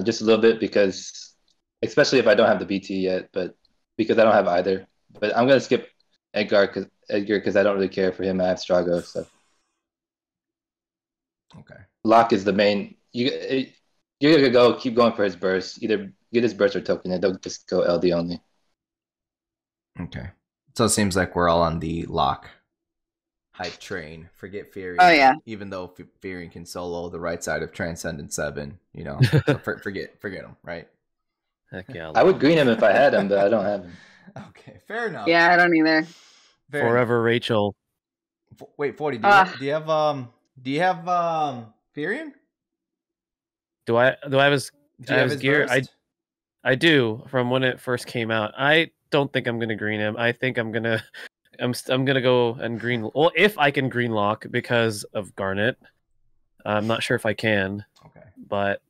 Speaker 1: just a little bit, because especially if I don't have the BT yet, but because I don't have either. But I'm gonna skip Edgar because I don't really care for him. I have Strago, so
Speaker 2: okay.
Speaker 1: Locke is the main. You're gonna keep going for his burst. Either get his burst or token it. Don't just go LD only.
Speaker 2: Okay. So it seems like we're all on the Locke hype train. Forget Fury.
Speaker 3: Oh yeah.
Speaker 2: Even though Fury can solo the right side of Transcendent 7, so forget him, right?
Speaker 4: Heck yeah.
Speaker 1: I would green him if I had him, but I don't have him.
Speaker 2: Okay, fair enough.
Speaker 3: Yeah, I don't either.
Speaker 2: Fair
Speaker 4: Forever Rachel.
Speaker 2: Wait, 40. Do you have Firion?
Speaker 4: Do I have his
Speaker 2: Do you have his
Speaker 4: gear?
Speaker 2: burst?
Speaker 4: I do, from when it first came out. I don't think I'm gonna green him. I think I'm gonna go and green. Well, if I can green Locke because of Garnet, I'm not sure if I can.
Speaker 2: Okay.
Speaker 4: But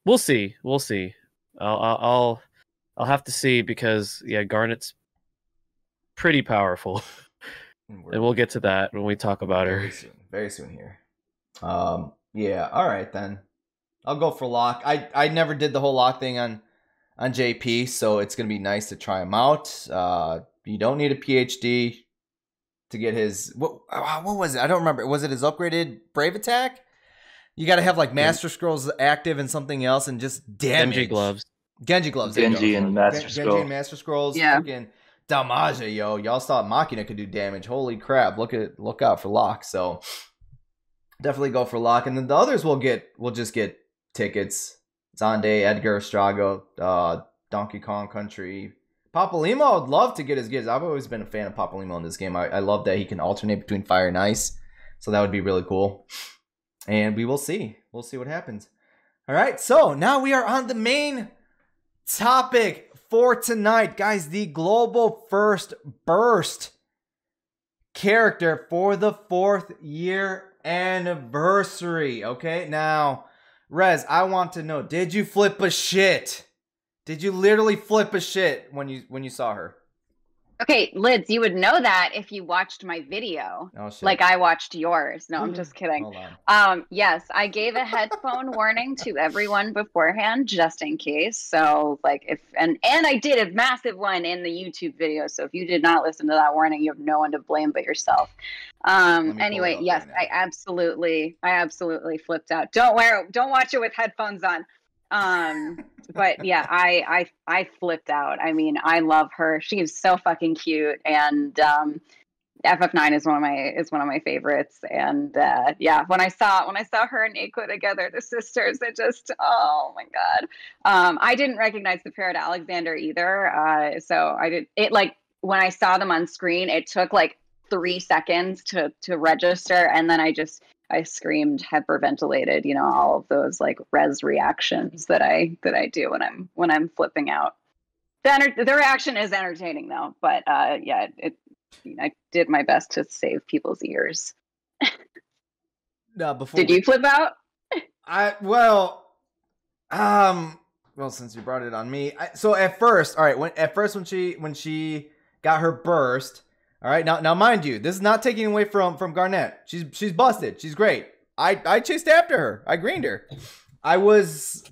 Speaker 4: we'll see. We'll see. I'll have to see because Garnet's pretty powerful, and we'll get to that when we talk about her.
Speaker 2: Very soon here. Yeah. All right then. I'll go for Locke. I never did the whole Locke thing on JP, so it's gonna be nice to try him out. You don't need a PhD to get his what was it? I don't remember. Was it his upgraded Brave attack? You got to have like Master Scrolls active and something else, and just damage.
Speaker 4: Genji gloves.
Speaker 2: Genji gloves.
Speaker 1: Genji and Master Scroll.
Speaker 2: Genji and Master Scrolls.
Speaker 3: Yeah.
Speaker 2: Freaking damage, yo. Y'all thought Machina could do damage. Holy crap! Look out for Locke. So definitely go for Locke, and then the others will just get tickets. Zonde, Edgar, Strago, Donkey Kong Country. Papalymo, I would love to get his gifts. I've always been a fan of Papalymo in this game. I love that he can alternate between fire and ice. So that would be really cool. And we will see. We'll see what happens. All right, so now we are on the main topic for tonight. Guys, the global first burst character for the 4th year anniversary. Okay, now, Rez, I want to know, did you flip a shit? Did you literally flip a shit when you saw her?
Speaker 3: Okay, Lids, you would know that if you watched my video.
Speaker 2: Oh, shit.
Speaker 3: Like I watched yours. No, I'm just kidding.
Speaker 2: Hold on.
Speaker 3: Yes, I gave a headphone warning to everyone beforehand, just in case. So, like, and I did a massive one in the YouTube video. So if you did not listen to that warning, you have no one to blame but yourself. Anyway, yes, right, I absolutely flipped out. Don't watch it with headphones on. But yeah, I flipped out. I mean, I love her. She is so fucking cute, and FF9 is one of my favorites. And yeah, when I saw her and Aqua together, the sisters, it just, oh my god. I didn't recognize the pair to Alexander either. So I did it, like, when I saw them on screen, it took like 3 seconds to register, and then I screamed, hyperventilated, you know, all of those like res reactions that I do when I'm flipping out. The reaction is entertaining though, but yeah, I did my best to save people's ears.
Speaker 2: No, before
Speaker 3: did you flip out?
Speaker 2: Well, since you brought it on me, so at first, all right, when she got her burst. All right, now mind you, this is not taking away from Garnet. She's busted. She's great. I chased after her. I greened her. I was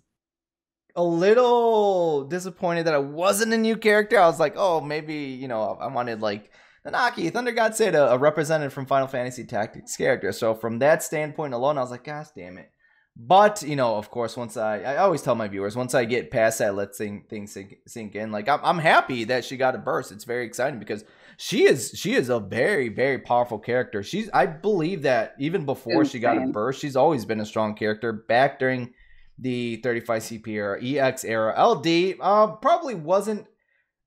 Speaker 2: a little disappointed that I wasn't a new character. I was like, oh, maybe, you know, I wanted like Nanaki, Thunder God Said, a representative from Final Fantasy Tactics character. So from that standpoint alone, I was like, gosh damn it. But, you know, of course, once I always tell my viewers, once I get past that, let things sink in. Like, I'm happy that she got a burst. It's very exciting because she is a very, very powerful character. I believe that even before she got a burst, she's always been a strong character. Back during the 35 CP era, EX era, LD probably wasn't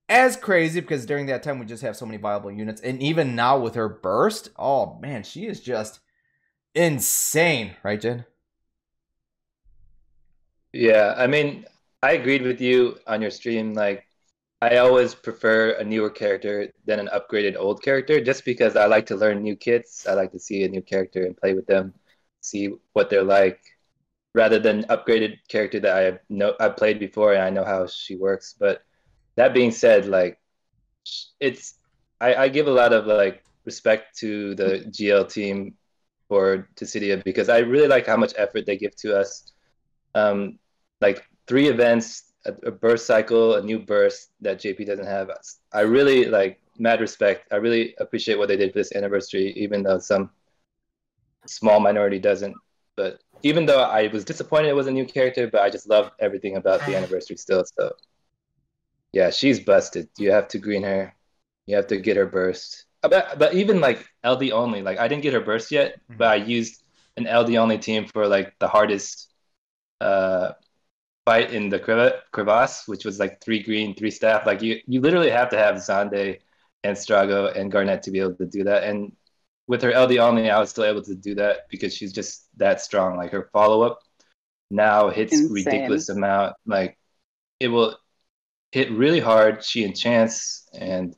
Speaker 2: as crazy because during that time we just have so many viable units. And even now with her burst, oh man, she is just insane, right, Jen?
Speaker 1: Yeah, I mean, I agreed with you on your stream. Like, I always prefer a newer character than an upgraded old character, just because I like to learn new kits. I like to see a new character and play with them, see what they're like, rather than upgraded character that I've played before and I know how she works. But that being said, like, I give a lot of like respect to the GL team for Dissidia because I really like how much effort they give to us. Like 3 events, a burst cycle, a new burst that JP doesn't have. I really like, mad respect. I really appreciate what they did for this anniversary, even though some small minority doesn't. But even though I was disappointed it was a new character, but I just love everything about the anniversary still. So yeah, she's busted. You have to green her. You have to get her burst. But even like LD only, like I didn't get her burst yet, but I used an LD only team for like the hardest fight in the Crevasse, which was like 3 green, 3 staff. Like you literally have to have Zonde and Strago and Garnet to be able to do that. And with her LD only, I was still able to do that because she's just that strong. Like her follow up now hits
Speaker 3: Insane.
Speaker 1: ridiculous amount. Like it will hit really hard. She enchants, and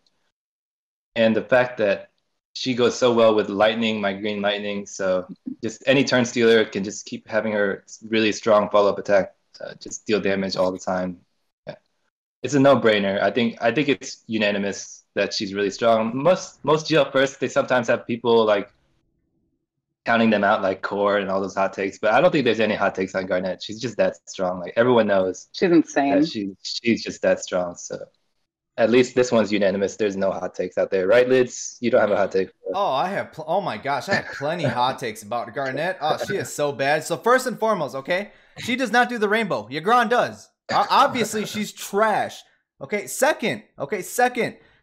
Speaker 1: the fact that she goes so well with lightning, my green lightning. So just any turn stealer can just keep having her really strong follow up attack, just deal damage all the time. Yeah. It's a no brainer. I think it's unanimous that she's really strong. Most GL first, they sometimes have people like counting them out like Core and all those hot takes, but I don't think there's any hot takes on Garnet. She's just that strong. Like everyone knows
Speaker 3: She's insane.
Speaker 1: that she's just that strong. So at least this one's unanimous. There's no hot takes out there, right, Lidz? You don't have a hot take.
Speaker 2: Oh, I have. Oh my gosh, I have plenty hot takes about Garnet. Oh, she is so bad. So first and foremost, okay, she does not do the rainbow. Yagran does. Obviously, she's trash. Okay, second,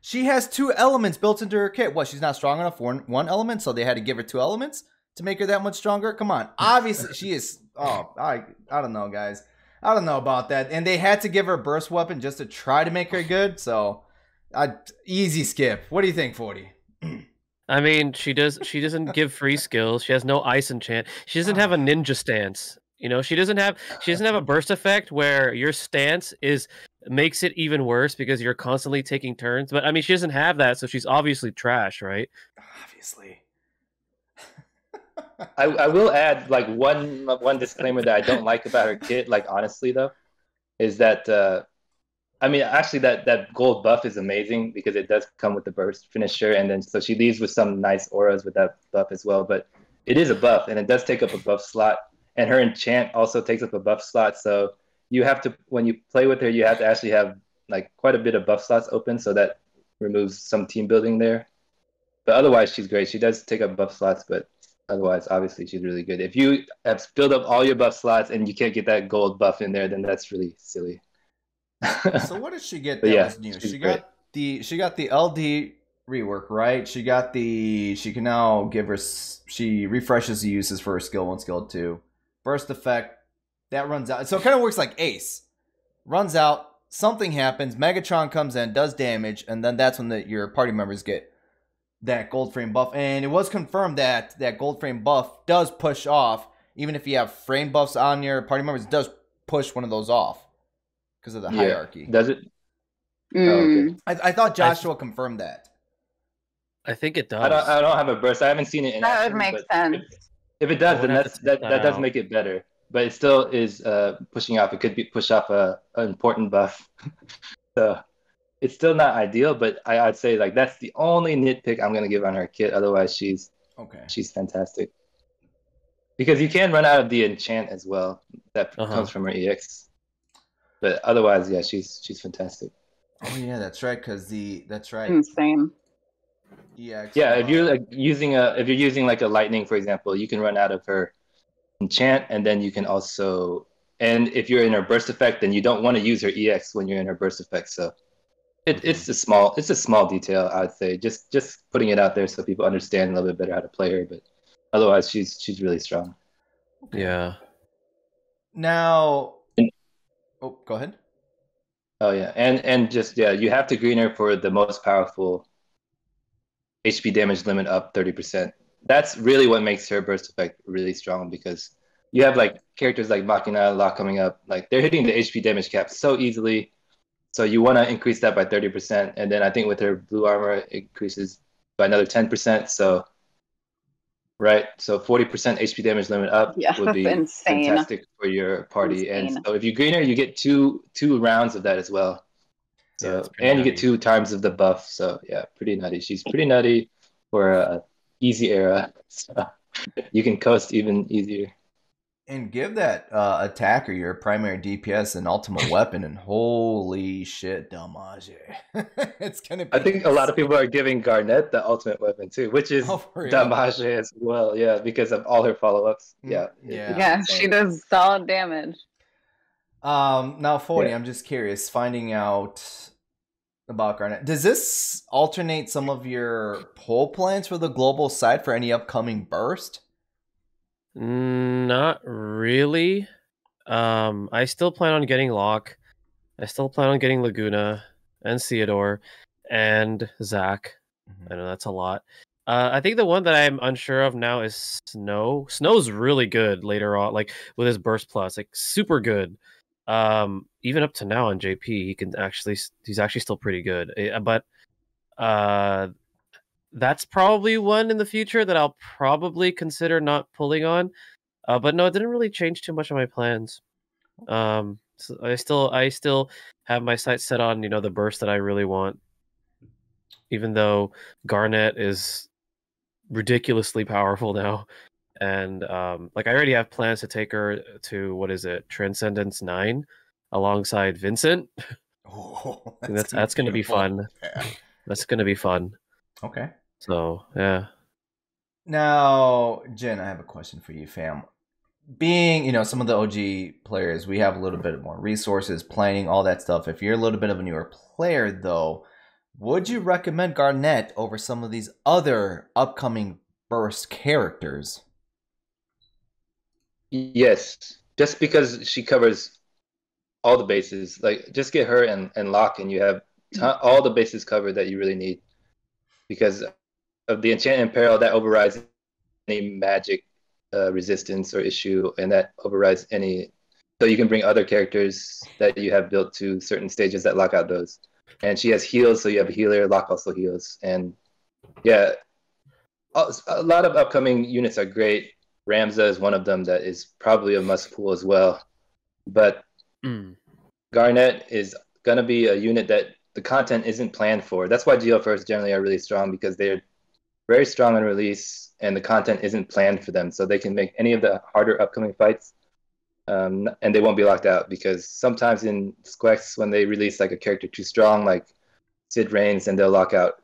Speaker 2: she has 2 elements built into her kit. What? She's not strong enough for one element, so they had to give her 2 elements to make her that much stronger. Come on, obviously she is. Oh, I don't know, guys. I don't know about that. And they had to give her a burst weapon just to try to make her good. So, easy skip. What do you think, 40?
Speaker 4: I mean, she doesn't give free skills. She has no ice enchant. She doesn't have a ninja stance. You know, she doesn't have a burst effect where your stance makes it even worse because you're constantly taking turns. But I mean, she doesn't have that, so she's obviously trash, right?
Speaker 2: Obviously.
Speaker 1: I will add like one disclaimer that I don't like about her kit, like honestly though, is that I mean actually that gold buff is amazing because it does come with the burst finisher, and then so she leaves with some nice auras with that buff as well. But it is a buff and it does take up a buff slot, and her enchant also takes up a buff slot. So you have to, when you play with her, you have to actually have like quite a bit of buff slots open, so that removes some team building there. But otherwise she's great. She does take up buff slots, but otherwise, obviously, she's really good. If you have filled up all your buff slots and you can't get that gold buff in there, then that's really silly.
Speaker 2: So what did she get that was new? She got the LD rework, right? She can now give her, she refreshes the uses for her skill 1, skill 2. Burst effect, that runs out. So it kind of works like Ace. Runs out, something happens, Megatron comes in, does damage, and then that's when your party members get that gold frame buff. And it was confirmed that that gold frame buff does push off, even if you have frame buffs on your party members, it does push one of those off because of the hierarchy.
Speaker 1: Does it?
Speaker 3: Mm.
Speaker 1: Oh, okay.
Speaker 2: I thought Joshua confirmed that.
Speaker 4: I think it does.
Speaker 1: I don't have a burst. I haven't seen it in
Speaker 3: That
Speaker 1: action,
Speaker 3: would make
Speaker 1: but
Speaker 3: sense.
Speaker 1: If it does, then that does
Speaker 4: out.
Speaker 1: make it better. But it still is pushing off. It could be push off an important buff. So it's still not ideal, but I'd say like that's the only nitpick I'm gonna give on her kit. Otherwise, she's fantastic. Because you can run out of the enchant as well. That comes from her EX. But otherwise, yeah, she's fantastic.
Speaker 2: Oh yeah, that's right. That's right.
Speaker 3: Insane.
Speaker 2: EX.
Speaker 1: Yeah, if you're like using like a lightning, for example, you can run out of her enchant, and then you can also, and if you're in her burst effect, then you don't want to use her EX when you're in her burst effect. So it's a small detail, I'd say. Just putting it out there so people understand a little bit better how to play her. But otherwise, she's really strong.
Speaker 4: Yeah.
Speaker 2: Now, go ahead.
Speaker 1: Oh yeah, and just you have to green her for the most powerful HP damage limit up 30%. That's really what makes her burst effect really strong, because you have like characters like Machina, Locke coming up, like they're hitting the HP damage cap so easily. So you want to increase that by 30%, and then I think with her blue armor it increases by another 10%. So 40% HP damage limit up would be
Speaker 3: insane.
Speaker 1: fantastic for your party.
Speaker 3: Insane.
Speaker 1: And so if you green her, you get two rounds of that as well. So and you get 2 times of the buff. So yeah, pretty nutty. She's pretty nutty for a easy era. So you can coast even easier.
Speaker 2: And give that attacker your primary DPS an ultimate weapon, and holy shit, damage. It's gonna be.
Speaker 1: I think a lot of people are giving Garnet the ultimate weapon too, which is damage as well. Yeah, because of all her follow-ups. Yeah,
Speaker 3: she does solid damage.
Speaker 2: Now 40. I'm just curious, finding out about Garnet. Does this alternate some of your poll plans for the global side for any upcoming burst?
Speaker 4: Not really. I still plan on getting Locke. I still plan on getting Laguna and Theodore and Zach. I know that's a lot. I think the one that I'm unsure of now is Snow. Snow's really good later on, like with his burst plus, like super good. Even up to now on JP, he's actually still pretty good. But that's probably one in the future that I'll probably consider not pulling on. But no, it didn't really change too much of my plans. So I still have my sights set on the burst that I really want, even though Garnet is ridiculously powerful now, and like I already have plans to take her to what is it, Transcendence 9, alongside Vincent.
Speaker 2: Oh,
Speaker 4: that's gonna be fun.
Speaker 2: Yeah.
Speaker 4: That's gonna be fun.
Speaker 2: Okay.
Speaker 4: So yeah.
Speaker 2: Now, Jen, I have a question for you, fam. Being, some of the OG players, we have a little bit more resources, planning, all that stuff. If you're a little bit of a newer player, though, would you recommend Garnet over some of these other upcoming burst characters?
Speaker 1: Yes, just because she covers all the bases. Like, just get her and Locke, and you have all the bases covered that you really need. Because of the enchant and peril, that overrides any magic resistance or issue, and that overrides any. So you can bring other characters that you have built to certain stages that lock out those. And she has heals, so you have a healer. Locke also heals, and yeah, a lot of upcoming units are great. Ramza is one of them that is probably a must pull as well. But Garnet is gonna be a unit that the content isn't planned for. That's why GL first generally are really strong, because they're very strong on release, and the content isn't planned for them, so they can make any of the harder upcoming fights, and they won't be locked out. Because sometimes in Squex, when they release like a character too strong, like Sid Reigns, and they'll lock out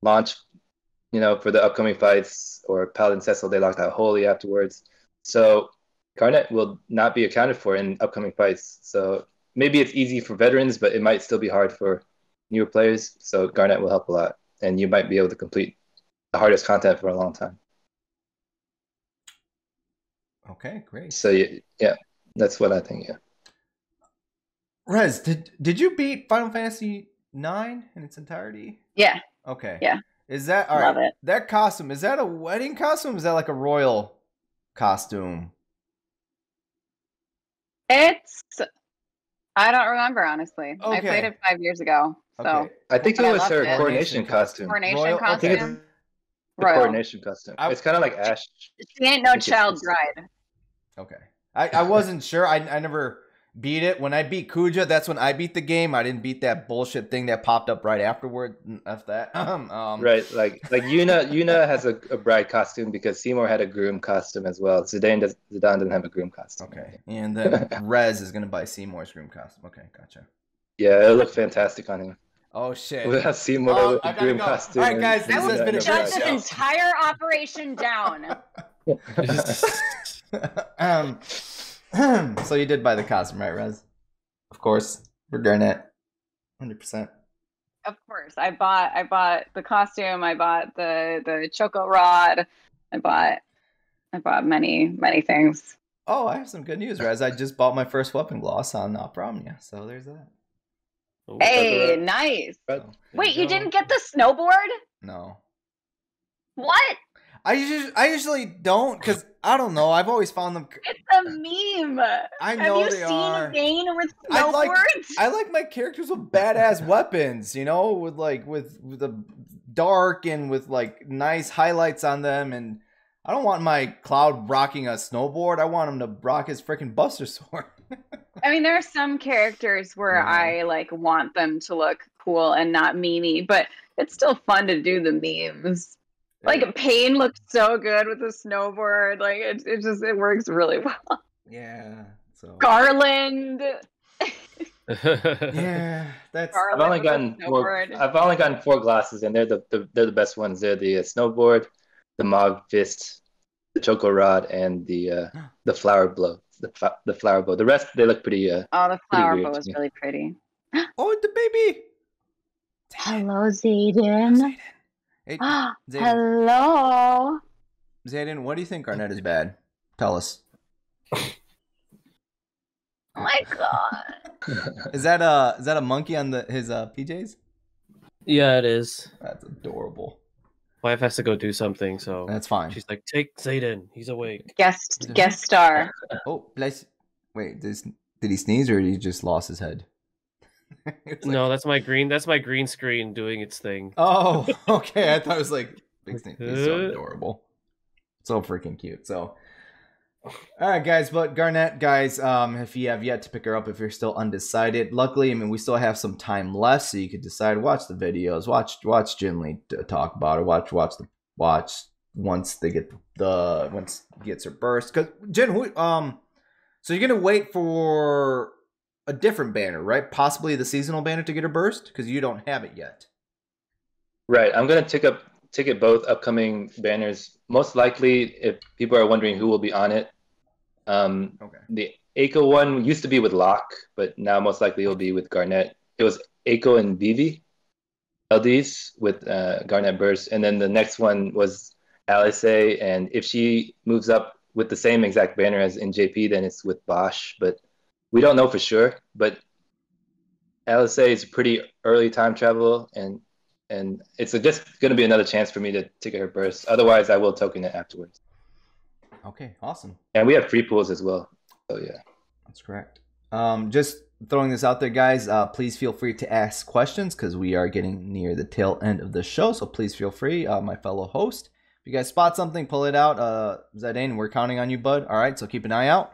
Speaker 1: Launch, for the upcoming fights, or Paladin Cecil, they locked out wholly afterwards. So Garnet will not be accounted for in upcoming fights. So maybe it's easy for veterans, but it might still be hard for newer players. So Garnet will help a lot, and you might be able to complete the hardest content for a long time.
Speaker 2: Okay, great.
Speaker 1: So yeah, that's what I think. Yeah.
Speaker 2: Rez, did you beat Final Fantasy IX in its entirety?
Speaker 3: Yeah.
Speaker 2: Okay.
Speaker 3: Yeah.
Speaker 2: Is that all
Speaker 3: Love
Speaker 2: right?
Speaker 3: it.
Speaker 2: That costume, is that a wedding costume? Is that like a royal costume?
Speaker 3: I don't remember, honestly.
Speaker 2: Okay.
Speaker 3: I played it 5 years ago. So
Speaker 2: Okay.
Speaker 1: I think
Speaker 3: But
Speaker 1: it
Speaker 3: I
Speaker 1: was
Speaker 3: loved
Speaker 1: her
Speaker 3: it.
Speaker 1: coronation costume.
Speaker 3: Coronation
Speaker 2: Royal-
Speaker 1: I think it's
Speaker 3: costume.
Speaker 1: the
Speaker 3: Royal.
Speaker 1: coronation costume. It's kind of like Ash.
Speaker 3: She ain't no
Speaker 1: I think
Speaker 3: child
Speaker 1: it's-
Speaker 3: bride.
Speaker 2: Okay. I wasn't sure. I never beat it. When I beat Kuja, that's when I beat the game. I didn't beat that bullshit thing that popped up right afterward. F that.
Speaker 1: Right, like Yuna has a bride costume, because Seymour had a groom costume as well. Zidane doesn't have a groom costume.
Speaker 2: Okay. And then Rez is gonna buy Seymour's groom costume. Okay, gotcha.
Speaker 1: Yeah, it'll look fantastic on him.
Speaker 2: Oh shit.
Speaker 1: We'll have Seymour
Speaker 2: Oh,
Speaker 1: with
Speaker 2: I
Speaker 1: the
Speaker 2: gotta
Speaker 1: groom
Speaker 2: go.
Speaker 1: costume.
Speaker 2: All right, guys,
Speaker 1: and
Speaker 2: this has
Speaker 1: Yuna
Speaker 2: been a
Speaker 1: in
Speaker 3: Shut
Speaker 1: bride.
Speaker 3: this
Speaker 2: show.
Speaker 3: entire operation down.
Speaker 2: So you did buy the costume, right, Rez? Of course. For Garnet. 100%.
Speaker 3: Of course, I bought the costume. I bought the choco rod. I bought many things.
Speaker 2: Oh, I have some good news, Rez. I just bought my first weapon gloss on Promnia, so there's that.
Speaker 3: Hey, nice.
Speaker 2: So,
Speaker 3: Wait, you didn't get the snowboard?
Speaker 2: No.
Speaker 3: What?
Speaker 2: I usually don't, because I don't know. I've always found them.
Speaker 3: It's a meme.
Speaker 2: I know
Speaker 3: Have you
Speaker 2: they
Speaker 3: seen
Speaker 2: are.
Speaker 3: Vane with
Speaker 2: I
Speaker 3: snowboards?
Speaker 2: like my characters with badass weapons, with the dark and with like nice highlights on them, and I don't want my Cloud rocking a snowboard. I want him to rock his freaking Buster Sword.
Speaker 3: I mean, there are some characters where
Speaker 2: Yeah.
Speaker 3: I like want them to look cool and not memey, but it's still fun to do the memes. Like Pain looked so good with the snowboard. Like it works really well.
Speaker 2: Yeah. So
Speaker 3: Garland.
Speaker 2: yeah, that's
Speaker 1: I've only gotten 4 glasses, and they're the best ones. They're the snowboard, the Mog Fist, the Choco Rod, and the flower blow. The flower bow. The rest, they look pretty.
Speaker 3: The
Speaker 1: pretty
Speaker 3: flower
Speaker 1: weird
Speaker 3: bow
Speaker 1: to
Speaker 3: was
Speaker 1: me.
Speaker 3: really pretty.
Speaker 2: oh, the baby.
Speaker 3: Hello, Zayden.
Speaker 2: Hey, Zayden.
Speaker 3: Hello.
Speaker 2: Zayden, what do you think Garnet is bad? Tell us.
Speaker 3: Oh my god.
Speaker 2: Is that a monkey on his PJs?
Speaker 4: Yeah, it is.
Speaker 2: That's adorable.
Speaker 4: Wife has to go do something, so
Speaker 2: That's fine.
Speaker 4: she's like, "Take Zayden, he's awake."
Speaker 3: Guest star.
Speaker 2: Oh, bless. Wait, did he sneeze or he just lost his head?
Speaker 4: No, that's my green screen doing its thing.
Speaker 2: Oh, okay. I thought it was like big sneeze. He's so adorable, so freaking cute. So, all right, guys. But Garnet, guys, if you have yet to pick her up, if you're still undecided, luckily, I mean, we still have some time left, so you could decide. Watch the videos. Watch Jinli talk about her. Watch once they get once gets her burst. Because Jin, so you're gonna wait for a different banner, right? Possibly the seasonal banner to get her burst because you don't have it yet.
Speaker 1: Right. I'm gonna ticket both upcoming banners. Most likely, if people are wondering who will be on it,
Speaker 2: Okay.
Speaker 1: the Aiko one used to be with Locke, but now most likely it'll be with Garnet. It was Aiko and Vivi LDs with Garnet burst, and then the next one was Alice, and if she moves up with the same exact banner as in JP, then it's with Bosch, but we don't know for sure. But Alice is pretty early time travel, and it's just going to be another chance for me to ticket her burst. Otherwise, I will token it afterwards.
Speaker 2: Okay, awesome.
Speaker 1: And we have free pools as well, so yeah.
Speaker 2: That's correct. Just throwing this out there, guys. Please feel free to ask questions because we are getting near the tail end of the show. So please feel free, my fellow host. If you guys spot something, pull it out. Zayden, we're counting on you, bud. All right, so keep an eye out.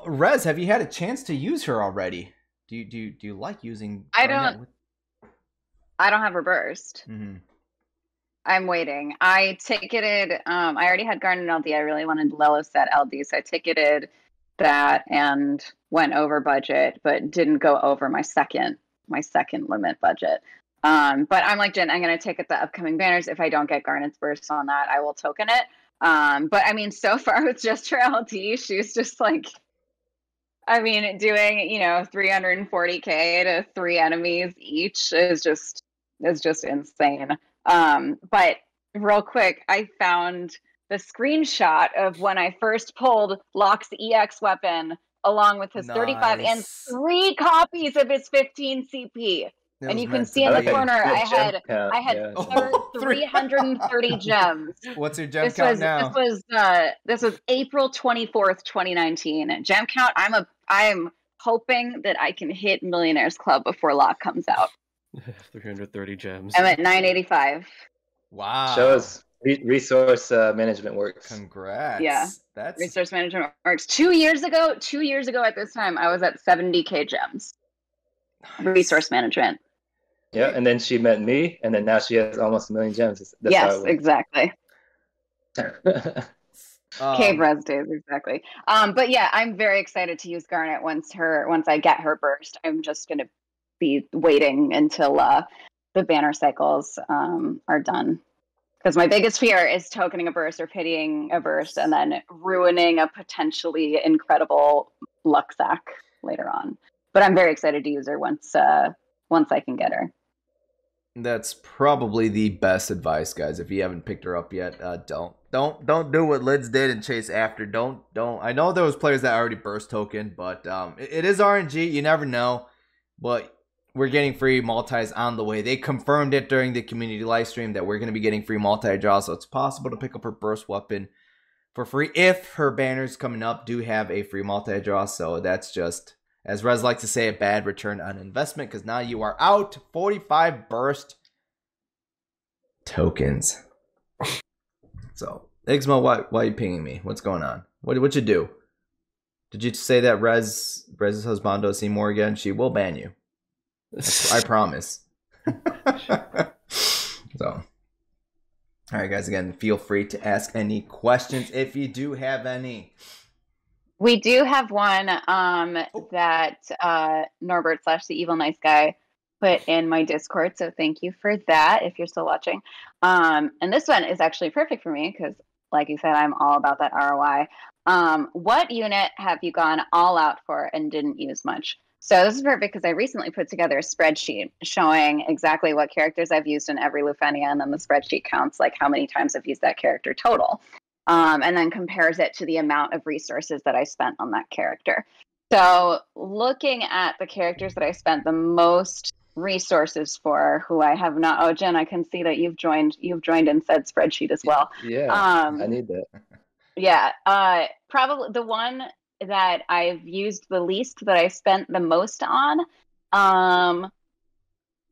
Speaker 2: Rez, have you had a chance to use her already? Do you like using?
Speaker 3: I don't have her burst.
Speaker 2: Mm-hmm.
Speaker 3: I'm waiting. I ticketed. I already had Garnet LD. I really wanted Lilithset LD, so I ticketed that and went over budget, but didn't go over my second limit budget. But I'm like, Jen, I'm going to ticket the upcoming banners. If I don't get Garnet's burst on that, I will token it. But I mean, so far with just her LD, she's just like, I mean, doing, 340k to 3 enemies each is just insane. But real quick, I found the screenshot of when I first pulled Locke's EX weapon along with his 35 and 3 copies of his 15 CP. And you can see in the corner, I had 330 gems.
Speaker 2: What's your gem count now?
Speaker 3: This was April 24th, 2019. Gem count. I'm hoping that I can hit Millionaires Club before Locke comes out.
Speaker 4: 330 gems.
Speaker 3: I'm at 985.
Speaker 2: Wow.
Speaker 1: Shows resource management works.
Speaker 2: Congrats.
Speaker 3: Yeah.
Speaker 2: That's
Speaker 3: resource management works. 2 years ago at this time, I was at 70k gems. Resource management.
Speaker 1: Yeah, and then she met me, and then now she has almost 1 million gems. That's
Speaker 3: yes, exactly. Cave res days, exactly. But yeah, I'm very excited to use Garnet once I get her burst. I'm just gonna be waiting until the banner cycles are done. Because my biggest fear is tokening a burst or pitying a burst and then ruining a potentially incredible luck sack later on. But I'm very excited to use her once I can get her.
Speaker 2: That's probably the best advice, guys. If you haven't picked her up yet, don't do what Lidz did and chase after. Don't. I know there was players that already burst token, but it is RNG. You never know. But we're getting free multis on the way. They confirmed it during the community live stream that we're going to be getting free multi-draw, so it's possible to pick up her burst weapon for free if her banners coming up do have a free multi-draw. So that's just, as Rez likes to say, a bad return on investment because now you are out 45 burst tokens. So, Ixmo, why are you pinging me? What's going on? What'd you do? Did you say that Rez's husbando Seymour again? She will ban you. I promise. So, all right, guys. Again, feel free to ask any questions if you do have any.
Speaker 3: We do have one that Norbert / the evil nice guy put in my Discord, so thank you for that if you're still watching. And this one is actually perfect for me because, like you said, I'm all about that ROI. What unit have you gone all out for and didn't use much? So this is perfect because I recently put together a spreadsheet showing exactly what characters I've used in every Lufenia, and then the spreadsheet counts like how many times I've used that character total. And then compares it to the amount of resources that I spent on that character. So looking at the characters that I spent the most resources for, who I have not. Oh, Jen, I can see that you've joined in said spreadsheet as well.
Speaker 1: Yeah, I need that.
Speaker 3: Yeah, probably the one that I've used the least, that I spent the most on,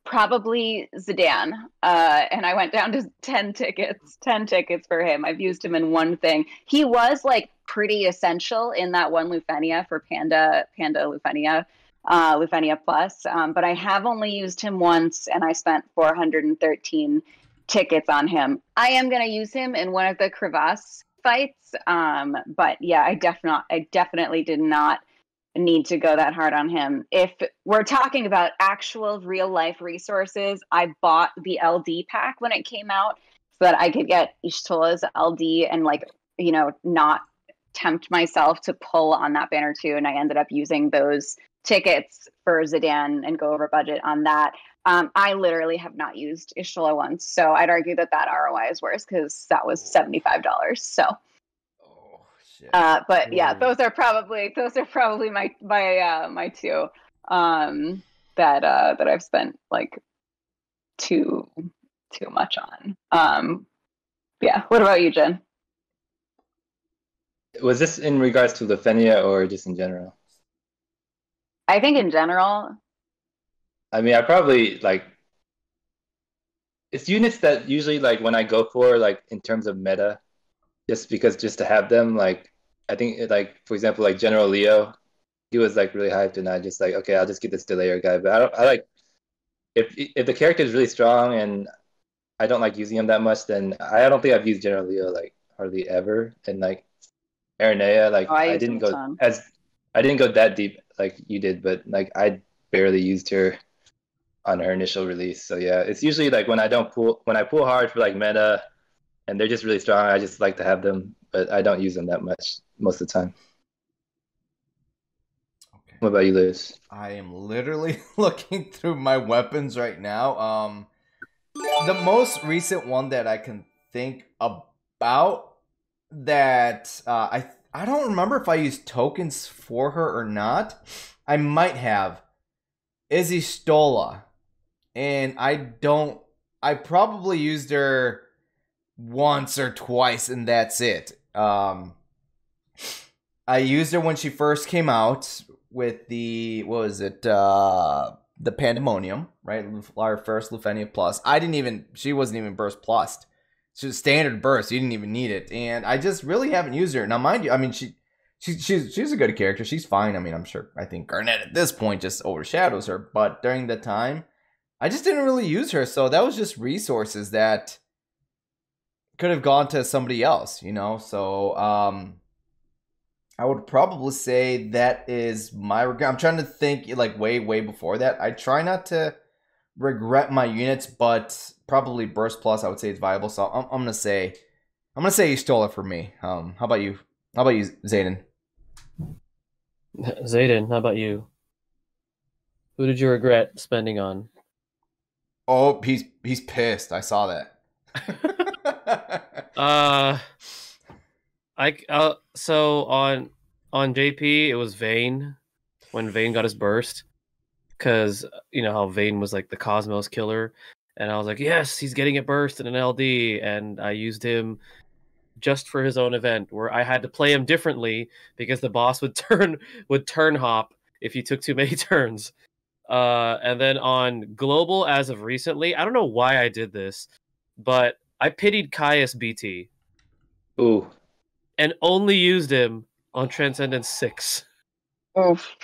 Speaker 3: probably Zayden. And I went down to 10 tickets for him. I've used him in one thing. He was like pretty essential in that one Lufenia for Panda Lufenia, Lufenia Plus. But I have only used him once, and I spent 413 tickets on him. I am going to use him in one of the Crevasse fights. But yeah, I definitely did not need to go that hard on him. If we're talking about actual real life resources, I bought the LD pack when it came out so that I could get Y'shtola's LD and, like, you know, not tempt myself to pull on that banner too. And I ended up using those tickets for Zayden and go over budget on that. I literally have not used Y'shtola once, so I'd argue that ROI is worse because that was $75. So. But yeah, those are probably my two that I've spent like too much on. Yeah. What about you, Jen?
Speaker 1: Was this in regards to Lufenia or just in general?
Speaker 3: I think in general.
Speaker 1: I mean, I probably like, it's units that usually, like, when I go for, like, in terms of meta, just to have them, like, I think, like, for example, like General Leo, he was like really hyped, and I just like, okay, I'll just get this delayer guy. But I like, if the character is really strong and I don't like using him that much, then I don't think I've used General Leo like hardly ever. And like Aranea, like I didn't go that deep like you did, but like I barely used her on her initial release. So yeah, it's usually like when I pull hard for like meta and they're just really strong, I just like to have them, but I don't use them that much most of the time. Okay. What about you, Liz?
Speaker 2: I am literally looking through my weapons right now. The most recent one that I can think about that I don't remember if I used tokens for her or not. I might have. Is Y'shtola. And I probably used her once or twice, and that's it. I used her when she first came out with the, what was it, the Pandemonium, right? Our first Lufenia Plus. She wasn't even burst plus. She was standard burst. You didn't even need it. And I just really haven't used her. Now, mind you, I mean, she's a good character. She's fine. I mean, I think Garnet at this point just overshadows her. But during the time, I just didn't really use her. So that was just resources that could have gone to somebody else, you know? So, I would probably say that is my regret. I'm trying to think like way before that. I try not to regret my units, but probably burst plus I would say it's viable. So I'm gonna say you stole it for me. How about you? How about you, Zayden?
Speaker 4: Zayden, how about you? Who did you regret spending on?
Speaker 2: Oh, he's pissed. I saw that.
Speaker 4: So on JP it was Vayne when Vayne got his burst, because you know how Vayne was like the Cosmos killer, and I was like, yes, he's getting a burst in an LD, and I used him just for his own event where I had to play him differently because the boss would turn hop if you took too many turns. And then on global, as of recently, I don't know why I did this, but I pitied Caius BT.
Speaker 1: Ooh.
Speaker 4: And only used him on Transcendence 6.
Speaker 3: Oof.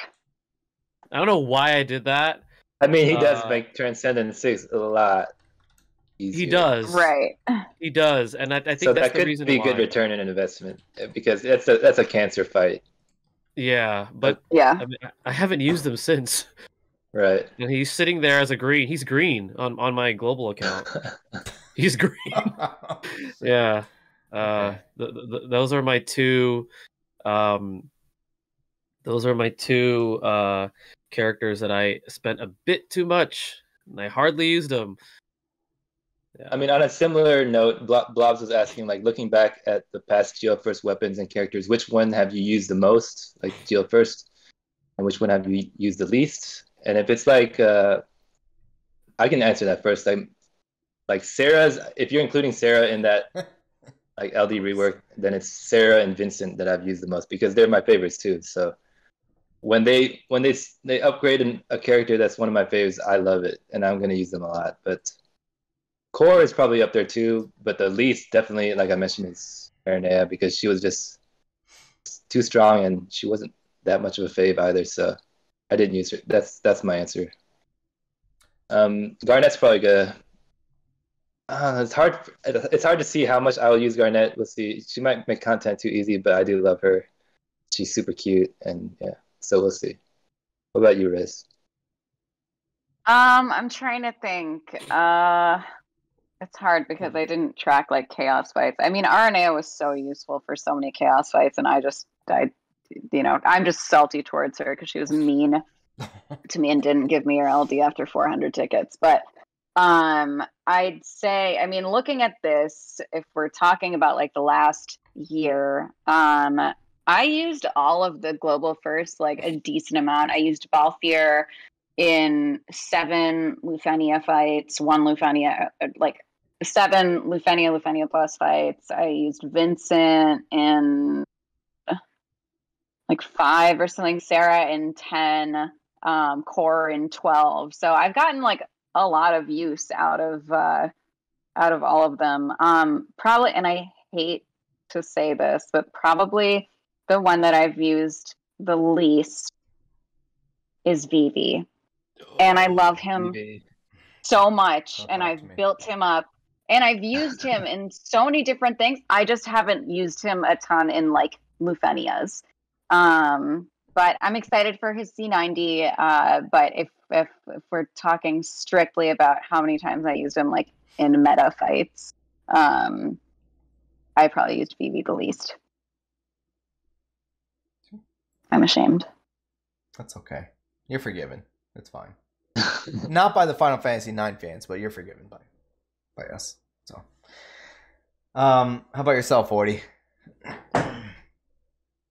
Speaker 4: I don't know why I did that.
Speaker 1: I mean, he does make Transcendence 6 a lot easier.
Speaker 4: He does.
Speaker 3: Right.
Speaker 4: He does. And I think
Speaker 1: so
Speaker 4: that's
Speaker 1: that
Speaker 4: the reason
Speaker 1: why. That could be a good return in an investment, because that's a cancer fight.
Speaker 4: Yeah, but
Speaker 3: yeah,
Speaker 4: I mean, I haven't used him since.
Speaker 1: Right.
Speaker 4: And he's sitting there as a green. He's green on my global account. He's green. Yeah. Okay. Those are my two. Those are my two characters that I spent a bit too much, and I hardly used them. Yeah.
Speaker 1: I mean, on a similar note, Blobs was asking, like, looking back at the past Geo First weapons and characters, which one have you used the most, like Geo First, and which one have you used the least? And if it's like I can answer that first. Like Sarah's. If you're including Sarah in that like LD rework, then it's Sarah and Vincent that I've used the most because they're my favorites too. So when they upgrade a character that's one of my favorites, I love it, and I'm gonna use them a lot. But Core is probably up there too, but the least definitely, like I mentioned, is Aranea because she was just too strong and she wasn't that much of a fave either. So I didn't use her. That's my answer. Garnet's probably good. It's hard to see how much I will use Garnet. We'll see. She might make content too easy, but I do love her. She's super cute, and yeah. So we'll see. What about you, Riz?
Speaker 3: I'm trying to think. It's hard because I didn't track like chaos fights. I mean, RNA was so useful for so many chaos fights, and I'm just salty towards her because she was mean to me and didn't give me her LD after 400 tickets. But I'd say, I mean, looking at this, if we're talking about like the last year, I used all of the global first, like a decent amount. I used Balthier in 7 Lufenia fights, 1 Lufenia, like 7 Lufenia plus fights. I used Vincent in like 5 or something, Sarah in 10, Core in 12. So I've gotten like a lot of use out of all of them. Probably, and I hate to say this, but probably the one that I've used the least is Vivi. And I love him so much, and I've built him up, and I've used him in so many different things. I just haven't used him a ton in like Lufenias. But I'm excited for his C90. But if we're talking strictly about how many times I used him like in meta fights, I probably used Vivi the least. I'm ashamed.
Speaker 2: That's okay. You're forgiven. It's fine. Not by the Final Fantasy IX fans, but you're forgiven by us. So, how about yourself, 40?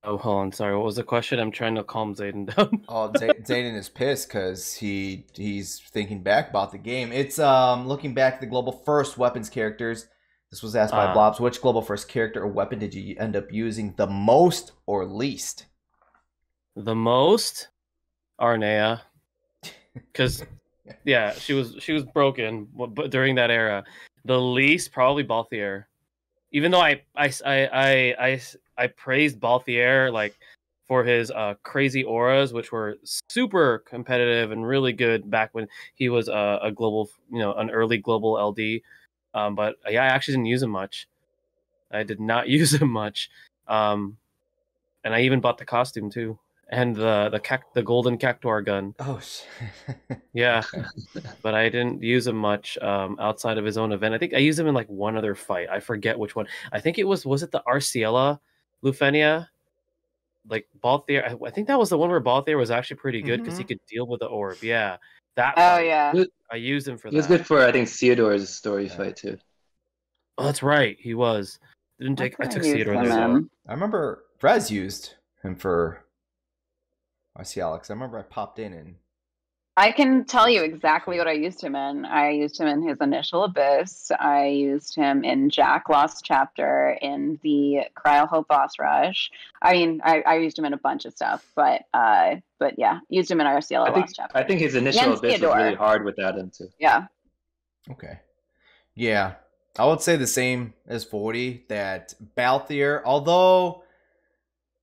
Speaker 4: Oh, hold on. Sorry, what was the question? I'm trying to calm Zayden down.
Speaker 2: Oh, Zayden is pissed because he's thinking back about the game. It's looking back at the global first weapons characters. This was asked by Blobs. Which global first character or weapon did you end up using the most or least?
Speaker 4: The most? Arnea. Because yeah, she was broken but during that era. The least probably Balthier. Even though I praised Balthier like for his crazy auras, which were super competitive and really good back when he was a global, an early global LD. But yeah, I actually didn't use him much. I did not use him much. And I even bought the costume too. And the golden cactuar gun.
Speaker 2: Oh shit.
Speaker 4: Yeah. But I didn't use him much outside of his own event. I think I used him in like one other fight. I forget which one. I think it was it the Arciela Lufenia? Like Balthier. I think that was the one where Balthier was actually pretty good because he could deal with the orb. Yeah. That fight.
Speaker 3: Yeah.
Speaker 4: I used him for that.
Speaker 1: He was good for I think Theodore's story fight too.
Speaker 4: Oh, that's right. He was. I took Theodore there as well.
Speaker 2: I remember Rez used him for I see Alex. I remember I popped in and
Speaker 3: I can tell you exactly what I used him in. I used him in his initial Abyss. I used him in Jack Lost Chapter, in the Cryo Hope Boss Rush. I mean, I used him in a bunch of stuff, but yeah, used him in Arciela Lost Chapter.
Speaker 1: I think his initial Abyss was really hard without him too.
Speaker 3: Yeah.
Speaker 2: Okay. Yeah. I would say the same as 40, that Balthier, although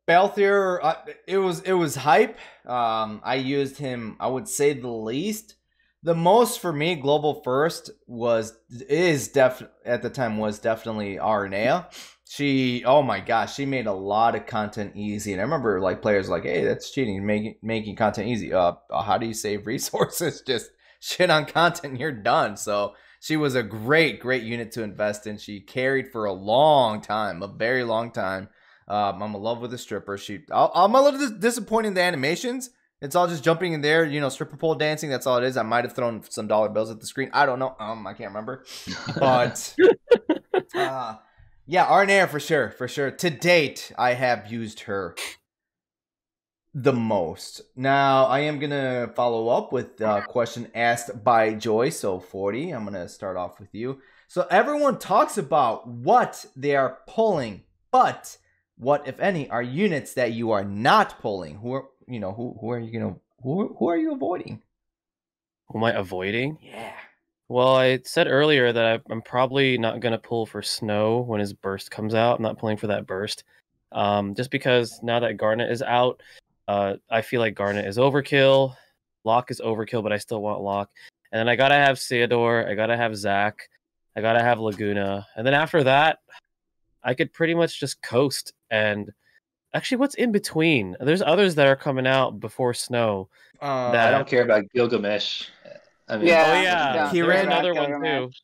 Speaker 2: Balthier, it was hype. I used him, I would say, the least. The most for me, global first, at the time was definitely Aranea. She, oh my gosh, she made a lot of content easy. And I remember like players like, hey, that's cheating, making content easy. How do you save resources? Just shit on content and you're done. So she was a great unit to invest in. She carried for a long time, a very long time. I'm in love with the stripper. I'm a little disappointed in the animations. It's all just jumping in there, stripper pole dancing. That's all it is. I might have thrown some dollar bills at the screen. I don't know. I can't remember. But yeah, Arnair for sure. To date, I have used her the most. Now, I am going to follow up with a question asked by Joy. So, 40, I'm going to start off with you. So, everyone talks about what they are pulling, but what, if any, are units that you are not pulling? Who are you avoiding?
Speaker 4: Who am I avoiding?
Speaker 2: Yeah.
Speaker 4: Well, I said earlier that I'm probably not going to pull for Snow when his burst comes out. I'm not pulling for that burst. Just because now that Garnet is out, I feel like Garnet is overkill. Locke is overkill, but I still want Locke. And then I got to have Theodore. I got to have Zach. I got to have Laguna. And then after that, I could pretty much just coast. And actually, what's in between? There's others that are coming out before Snow.
Speaker 5: I don't care about Gilgamesh. I mean,
Speaker 3: Yeah.
Speaker 4: Oh yeah,
Speaker 2: He
Speaker 4: there's
Speaker 2: ran
Speaker 4: another one
Speaker 3: Gilgamesh.
Speaker 4: too.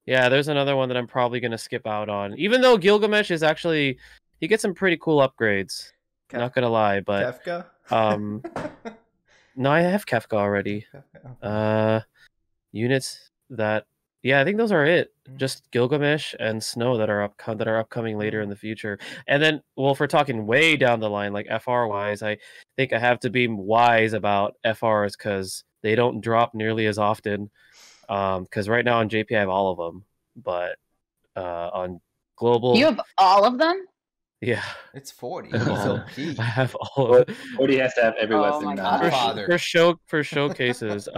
Speaker 4: Yeah, there's another one that I'm probably gonna skip out on. Even though Gilgamesh is actually, he gets some pretty cool upgrades. Not gonna lie, but
Speaker 2: Kefka?
Speaker 4: no, I have Kefka already. Units that, yeah, I think those are it. Just Gilgamesh and Snow that are upcoming later in the future. And then, well, if we're talking way down the line, like FR wise, I think I have to be wise about FRs because they don't drop nearly as often. Because right now on JP I have all of them, but on global,
Speaker 3: You have all of them?
Speaker 4: yeah,
Speaker 2: It's 40.
Speaker 4: I have
Speaker 2: He's
Speaker 4: all,
Speaker 2: OP.
Speaker 4: I have all of them.
Speaker 5: 40 has to have every
Speaker 3: Oh
Speaker 5: weapon.
Speaker 3: my
Speaker 5: now.
Speaker 3: God.
Speaker 2: Father.
Speaker 4: for showcases.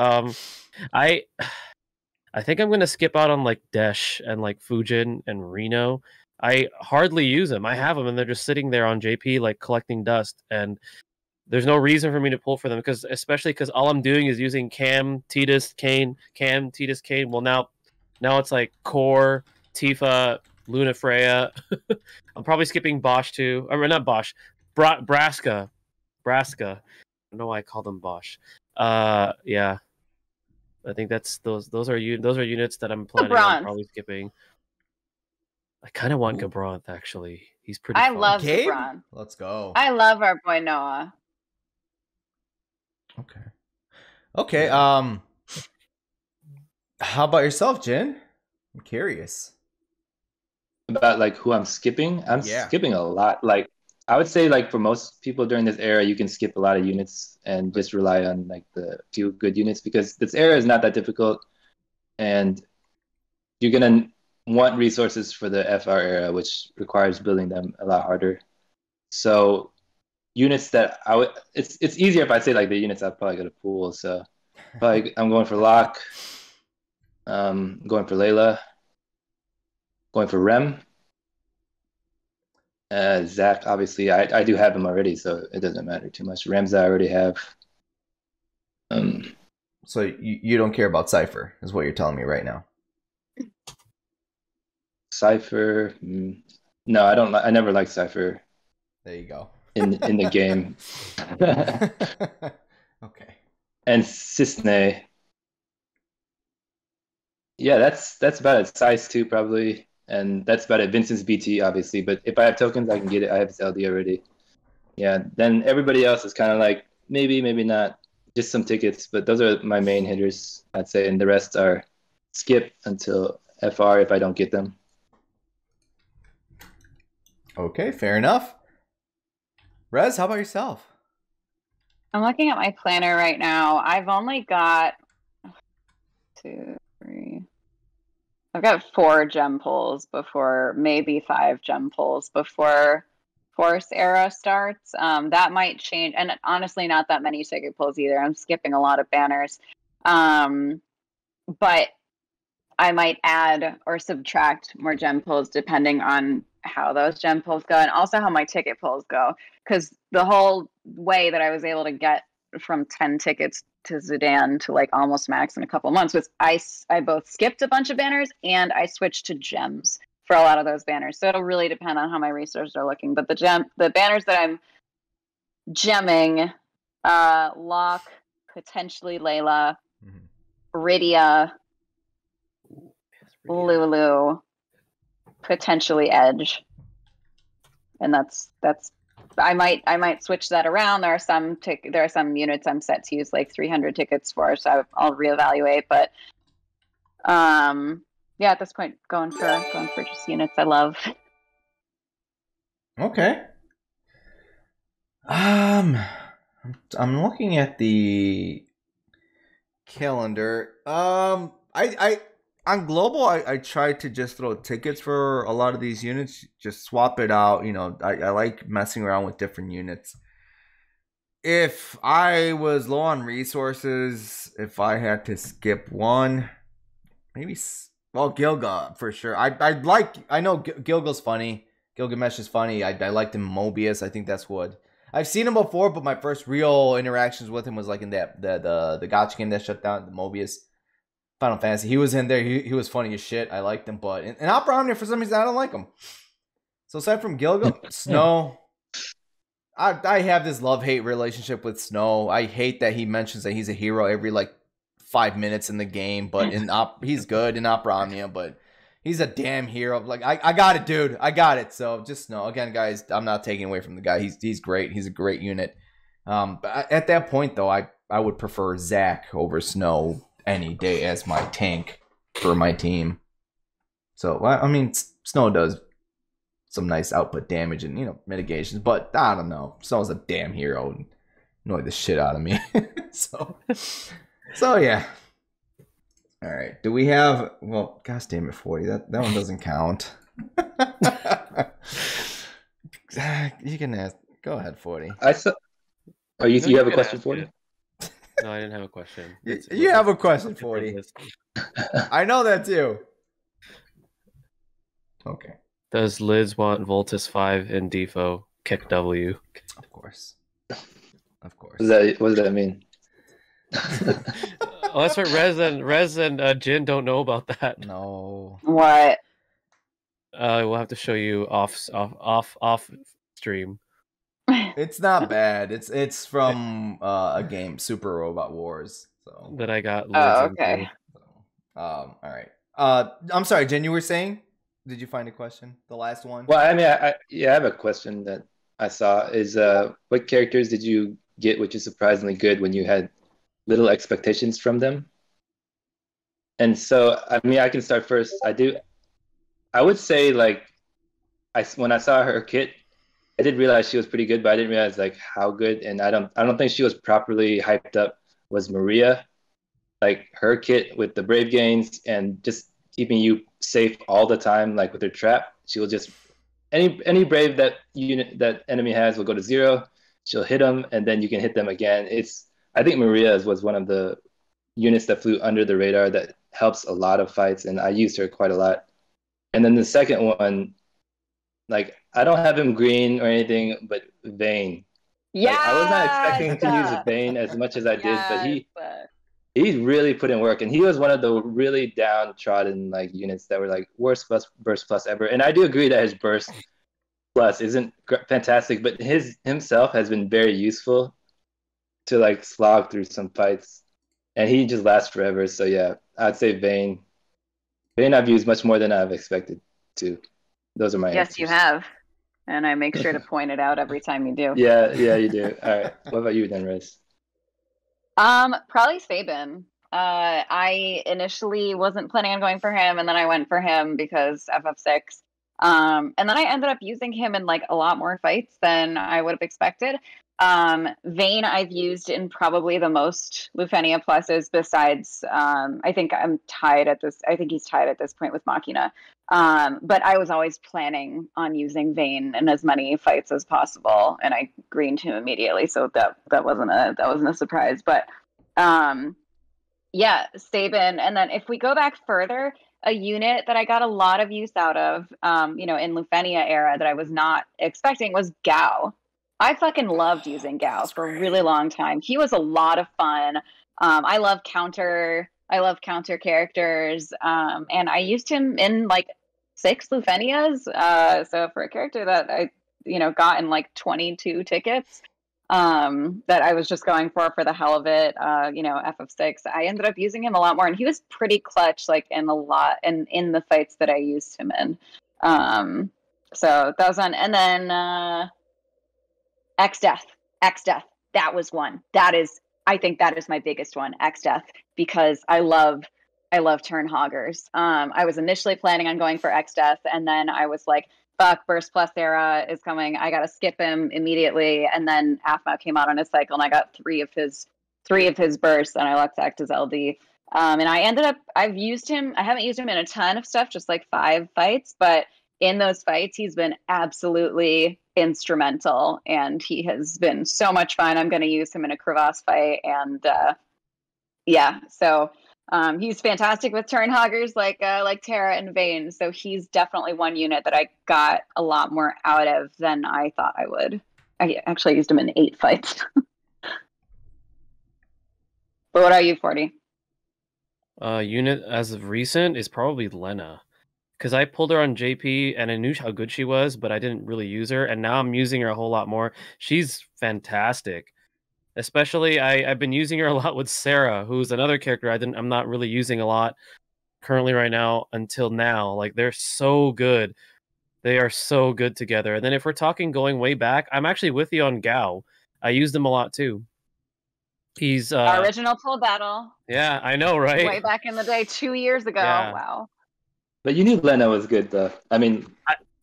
Speaker 4: I think I'm gonna skip out on like Desh and like Fujin and Reno. I hardly use them. I have them and they're just sitting there on JP like collecting dust, and there's no reason for me to pull for them especially because all I'm doing is using Cam, Titus, Kane, Cam, Titus, Kane. Well, now it's like Core, Tifa, Luna Freya. I'm probably skipping Bosch too. Or not Bosch, Braska. I don't know why I call them Bosch. Yeah. I think that's those are units that I'm planning on probably skipping. I kind of want Gabranth actually. He's pretty fun.
Speaker 3: love
Speaker 2: Gabe?
Speaker 3: Gabranth.
Speaker 2: Let's go.
Speaker 3: I love our boy Noah.
Speaker 2: Okay. How about yourself, Jin? I'm curious.
Speaker 5: About like who I'm skipping. I'm skipping a lot. Like I would say like for most people during this era, you can skip a lot of units and just rely on like the few good units because this era is not that difficult, and you're gonna want resources for the FR era, which requires building them a lot harder. So units that it's easier if I say like the units I'm probably gonna pool. So probably I'm going for Locke. Going for Layla. Going for Rem. Zach, obviously, I do have him already, so it doesn't matter too much. Remza I already have.
Speaker 2: So you don't care about Cypher, is what you're telling me right now.
Speaker 5: Cypher, no, I don't. I never liked Cypher.
Speaker 2: There you go.
Speaker 5: In the game.
Speaker 2: Okay.
Speaker 5: And Cisne. Yeah, that's about it. Size 2 probably. And that's about it. Vincent's BT, obviously. But if I have tokens, I can get it. I have his LD already. Yeah, then everybody else is kind of like, maybe not. Just some tickets. But those are my main hitters, I'd say. And the rest are skip until FR if I don't get them.
Speaker 2: Okay, fair enough. Rez, how about yourself?
Speaker 3: I'm looking at my planner right now. I've only got 2, 3. I've got 4 gem pulls before, maybe 5 gem pulls before Force era starts. That might change, and honestly, not that many ticket pulls either. I'm skipping a lot of banners, but I might add or subtract more gem pulls depending on how those gem pulls go, and also how my ticket pulls go. Because the whole way that I was able to get from 10 tickets to Zidane to like almost max in a couple months was I both skipped a bunch of banners and I switched to gems for a lot of those banners. So it'll really depend on how my resources are looking. But the banners that I'm gemming, Locke, potentially Layla, Rydia, Lulu, potentially Edge, and that's I might switch that around. There are some units I'm set to use like 300 tickets for, so I'll reevaluate. But yeah, at this point, going for just units I love.
Speaker 2: Okay. I'm looking at the calendar. I on global, I tried to just throw tickets for a lot of these units, just swap it out. You know, I like messing around with different units. If I was low on resources, if I had to skip one, maybe Gilga for sure. I know Gilga's funny. Gilgamesh is funny. I liked him Mobius. I think that's what I've seen him before, but my first real interactions with him was like in that the gotcha game that shut down, the Mobius Final Fantasy. He was in there. He was funny as shit. I liked him, but in Opera Omnia, for some reason, I don't like him. So aside from Gilga, Snow, I have this love-hate relationship with Snow. I hate that he mentions that he's a hero every like 5 minutes in the game, but he's good in Opera Omnia, but he's a damn hero. Like I got it, dude. I got it. So just Snow. Again, guys, I'm not taking away from the guy. He's great. He's a great unit. But at that point though, I would prefer Zach over Snow any day as my tank for my team. So I mean, Snow does some nice output damage and, you know, mitigations, but I don't know. Snow's a damn hero and annoyed the shit out of me. so yeah. All right. Do we have? Well, gosh damn it, 40. That one doesn't count. You can ask. Go ahead, 40.
Speaker 5: I saw. Oh, you have a question, 40?
Speaker 4: No, I didn't have a question.
Speaker 2: You have a question, 40. I know that too. Okay.
Speaker 4: Does Liz want Voltus 5 and DFFOO kick W?
Speaker 2: Of course. Of course.
Speaker 5: What does that mean?
Speaker 4: Oh, that's what Rez and Jin don't know about that.
Speaker 2: No.
Speaker 3: What?
Speaker 4: We'll have to show you off stream.
Speaker 2: It's not bad. It's from a game, Super Robot Wars. So
Speaker 4: That I got.
Speaker 3: Oh, okay.
Speaker 2: all right. I'm sorry, Jen. You were saying? Did you find a question? The last one.
Speaker 5: Well, I mean, I have a question that I saw. Is what characters did you get, which is surprisingly good when you had little expectations from them? And so, I mean, I can start first. I would say like, when I saw her kit, I did realize she was pretty good, but I didn't realize like how good. And I don't think she was properly hyped up. Was Maria, like her kit with the Brave gains and just keeping you safe all the time, like with her trap. She will just any Brave that enemy has will go to 0. She'll hit them, and then you can hit them again. I think Maria was one of the units that flew under the radar that helps a lot of fights, and I used her quite a lot. And then the second one, like I don't have him green or anything, but Vayne.
Speaker 3: Yeah,
Speaker 5: like, I was not expecting to use Vayne as much as I did, but he really put in work, and he was one of the really downtrodden like units that were like worst burst plus ever. And I do agree that his burst plus isn't fantastic, but himself has been very useful to like slog through some fights, and he just lasts forever. So yeah, I'd say Vayne. Vayne I've used much more than I've expected to. Those are my answers.
Speaker 3: Yes, you have, and I make sure to point it out every time you do.
Speaker 5: Yeah, you do. All right, what about you then, Rez?
Speaker 3: Probably Sabin. I initially wasn't planning on going for him, and then I went for him because FF6. And then I ended up using him in like a lot more fights than I would have expected. Vayne I've used in probably the most Lufenia pluses besides, I think he's tied at this point with Machina. But I was always planning on using Vayne in as many fights as possible, and I greened him immediately, so that wasn't a surprise. But yeah, Sabin. And then if we go back further, a unit that I got a lot of use out of, in Lufenia era that I was not expecting was Gao. I fucking loved using Gao for a really long time. He was a lot of fun. I love counter characters. And I used him in like 6 Lufenias. So for a character that I, got in like 22 tickets, that I was just going for the hell of it, FF6, I ended up using him a lot more, and he was pretty clutch, like in the fights that I used him in. So that was one. And then, X-Death, that was one. I think that is my biggest one, X-Death, because I love turn hoggers. I was initially planning on going for X-Death, and then I was like, fuck, Burst Plus era is coming. I gotta skip him immediately. And then AFMA came out on his cycle, and I got three of his bursts, and I Locke Cycled as LD. And I ended up, I've used him. I haven't used him in a ton of stuff, just like 5 fights, but in those fights, he's been absolutely instrumental, and he has been so much fun. I'm going to use him in a Crevasse fight, and yeah, so he's fantastic with turn hoggers like Terra and Vayne. So he's definitely one unit that I got a lot more out of than I thought I would. I actually used him in 8 fights. But what are you, 40?
Speaker 4: Unit as of recent is probably Lena. Because I pulled her on JP and I knew how good she was, but I didn't really use her. And now I'm using her a whole lot more. She's fantastic. Especially, I've been using her a lot with Sarah, who's another character I'm not really using a lot currently right now until now. Like, they're so good. They are so good together. And then if we're talking going way back, I'm actually with you on Gao. I used him a lot too. He's
Speaker 3: our original full battle.
Speaker 4: Yeah, I know, right?
Speaker 3: Way back in the day, 2 years ago. Yeah. Wow.
Speaker 5: But you knew Lena was good, though. I mean,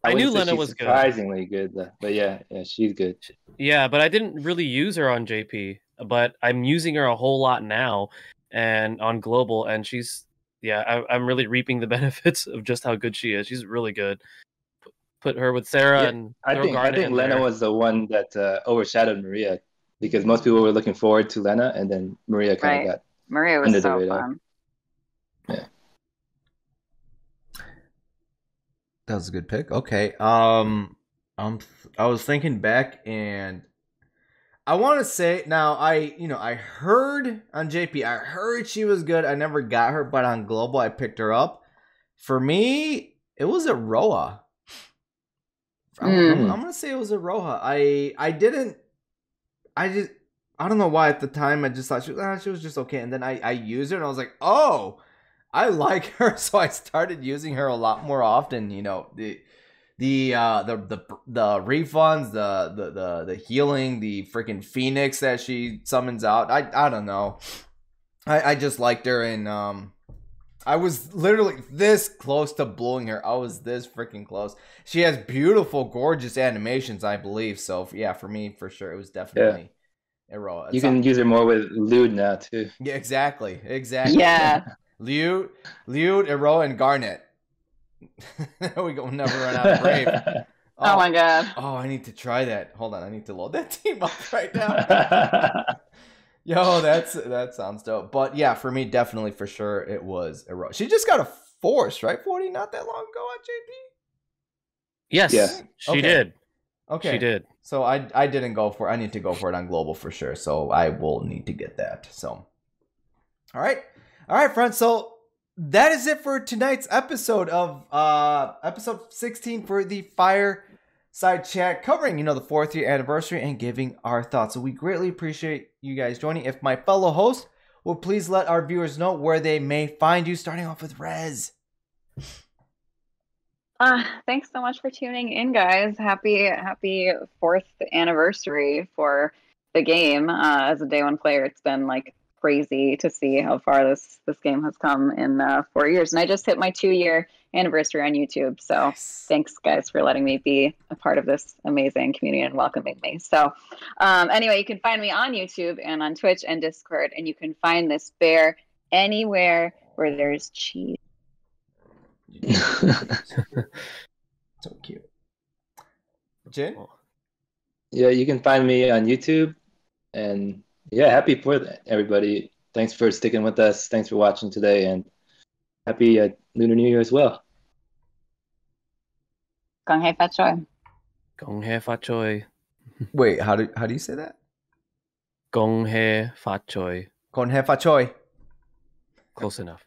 Speaker 4: I knew Lena was
Speaker 5: surprisingly good. But yeah, she's good.
Speaker 4: Yeah, but I didn't really use her on JP, but I'm using her a whole lot now, and on global, and she's I'm really reaping the benefits of just how good she is. She's really good. Put her with Sarah, and
Speaker 5: I think Lena was the one that overshadowed Maria, because most people were looking forward to Lena, and then Maria kind of got
Speaker 3: Maria was
Speaker 5: under
Speaker 3: so
Speaker 5: the radar.
Speaker 3: fun.
Speaker 5: Yeah.
Speaker 2: That was a good pick. Okay. I was thinking back, and I want to say now I heard on JP, I heard she was good. I never got her, but on global I picked her up. For me, it was a Roa. I'm gonna say it was a Roha. I don't know why at the time I just thought she was just okay, and then I used her and I was like, oh, I like her, so I started using her a lot more often. You know, the refunds, the healing, the freaking Phoenix that she summons out. I don't know. I just liked her, and I was literally this close to blowing her. I was this freaking close. She has beautiful, gorgeous animations, I believe. So yeah, for me, for sure, it was definitely a role.
Speaker 5: You can use her more with Llyud now too.
Speaker 2: Yeah, exactly.
Speaker 3: Yeah.
Speaker 2: Llyud, Ero, and Garnet. There we go. Never run out of brave.
Speaker 3: Oh my god.
Speaker 2: Oh, I need to try that. Hold on, I need to load that team up right now. Yo, that sounds dope. But yeah, for me, definitely, for sure, it was Ero. She just got a force, right? 40 not that long ago on JP.
Speaker 4: Yes, she did.
Speaker 2: Okay,
Speaker 4: she did.
Speaker 2: So I didn't go for it. I need to go for it on global for sure. So I will need to get that. So, all right, friends. So that is it for tonight's episode of episode 16 for the Fireside Chat, covering the 4th year anniversary and giving our thoughts. So we greatly appreciate you guys joining. If my fellow host will please let our viewers know where they may find you, starting off with Rez.
Speaker 3: Thanks so much for tuning in, guys. Happy 4th anniversary for the game. As a day 1 player, it's been like crazy to see how far this game has come in 4 years. And I just hit my 2-year anniversary on YouTube. So thanks, guys, for letting me be a part of this amazing community and welcoming me. So anyway, you can find me on YouTube and on Twitch and Discord, and you can find this bear anywhere where there's cheese.
Speaker 2: So cute. Jin?
Speaker 5: Yeah, you can find me on YouTube. And yeah, happy 4th, everybody. Thanks for sticking with us. Thanks for watching today, and happy Lunar New Year as well.
Speaker 3: Gong hei fat choi.
Speaker 4: Gong hei fat choi.
Speaker 2: Wait, how do you say that?
Speaker 4: Gong hei fat choi.
Speaker 2: Gong hei fat choi.
Speaker 4: Close enough.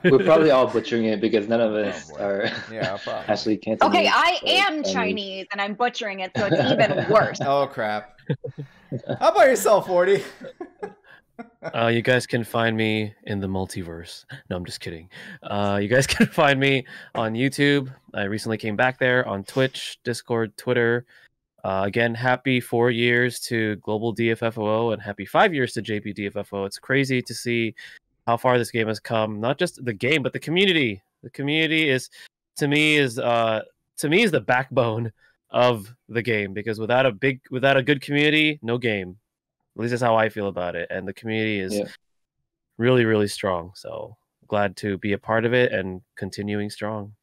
Speaker 5: We're probably all butchering it because none of us are actually Cantonese.
Speaker 3: Okay, I am Chinese and I'm butchering it, so it's even worse.
Speaker 2: Oh crap. How about yourself, 40?
Speaker 4: You guys can find me in the multiverse. No, I'm just kidding. You guys can find me on YouTube. I recently came back there, on Twitch, Discord, Twitter. Again, happy 4 years to Global DFFOO and happy 5 years to JP DFFOO. It's crazy to see how far this game has come. Not just the game, but the community. The community is, to me, is to me is the backbone of the game, because without a good community, no game. At least that's how I feel about it. And the community is really, really strong. So glad to be a part of it and continuing strong.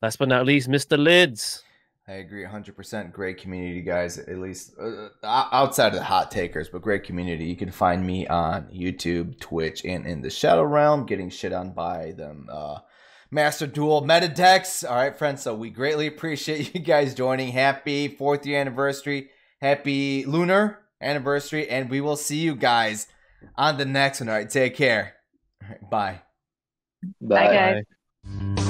Speaker 4: Last but not least, Mr. Lids.
Speaker 2: I agree 100%. Great community, guys. At least outside of the hot takers, but great community. You can find me on YouTube, Twitch, and in the Shadow Realm, getting shit on by them Master Duel meta decks. All right, friends. So we greatly appreciate you guys joining. Happy 4th year anniversary. Happy lunar anniversary. And we will see you guys on the next one. All right, take care. All right, bye.
Speaker 3: Bye, guys.
Speaker 4: Bye.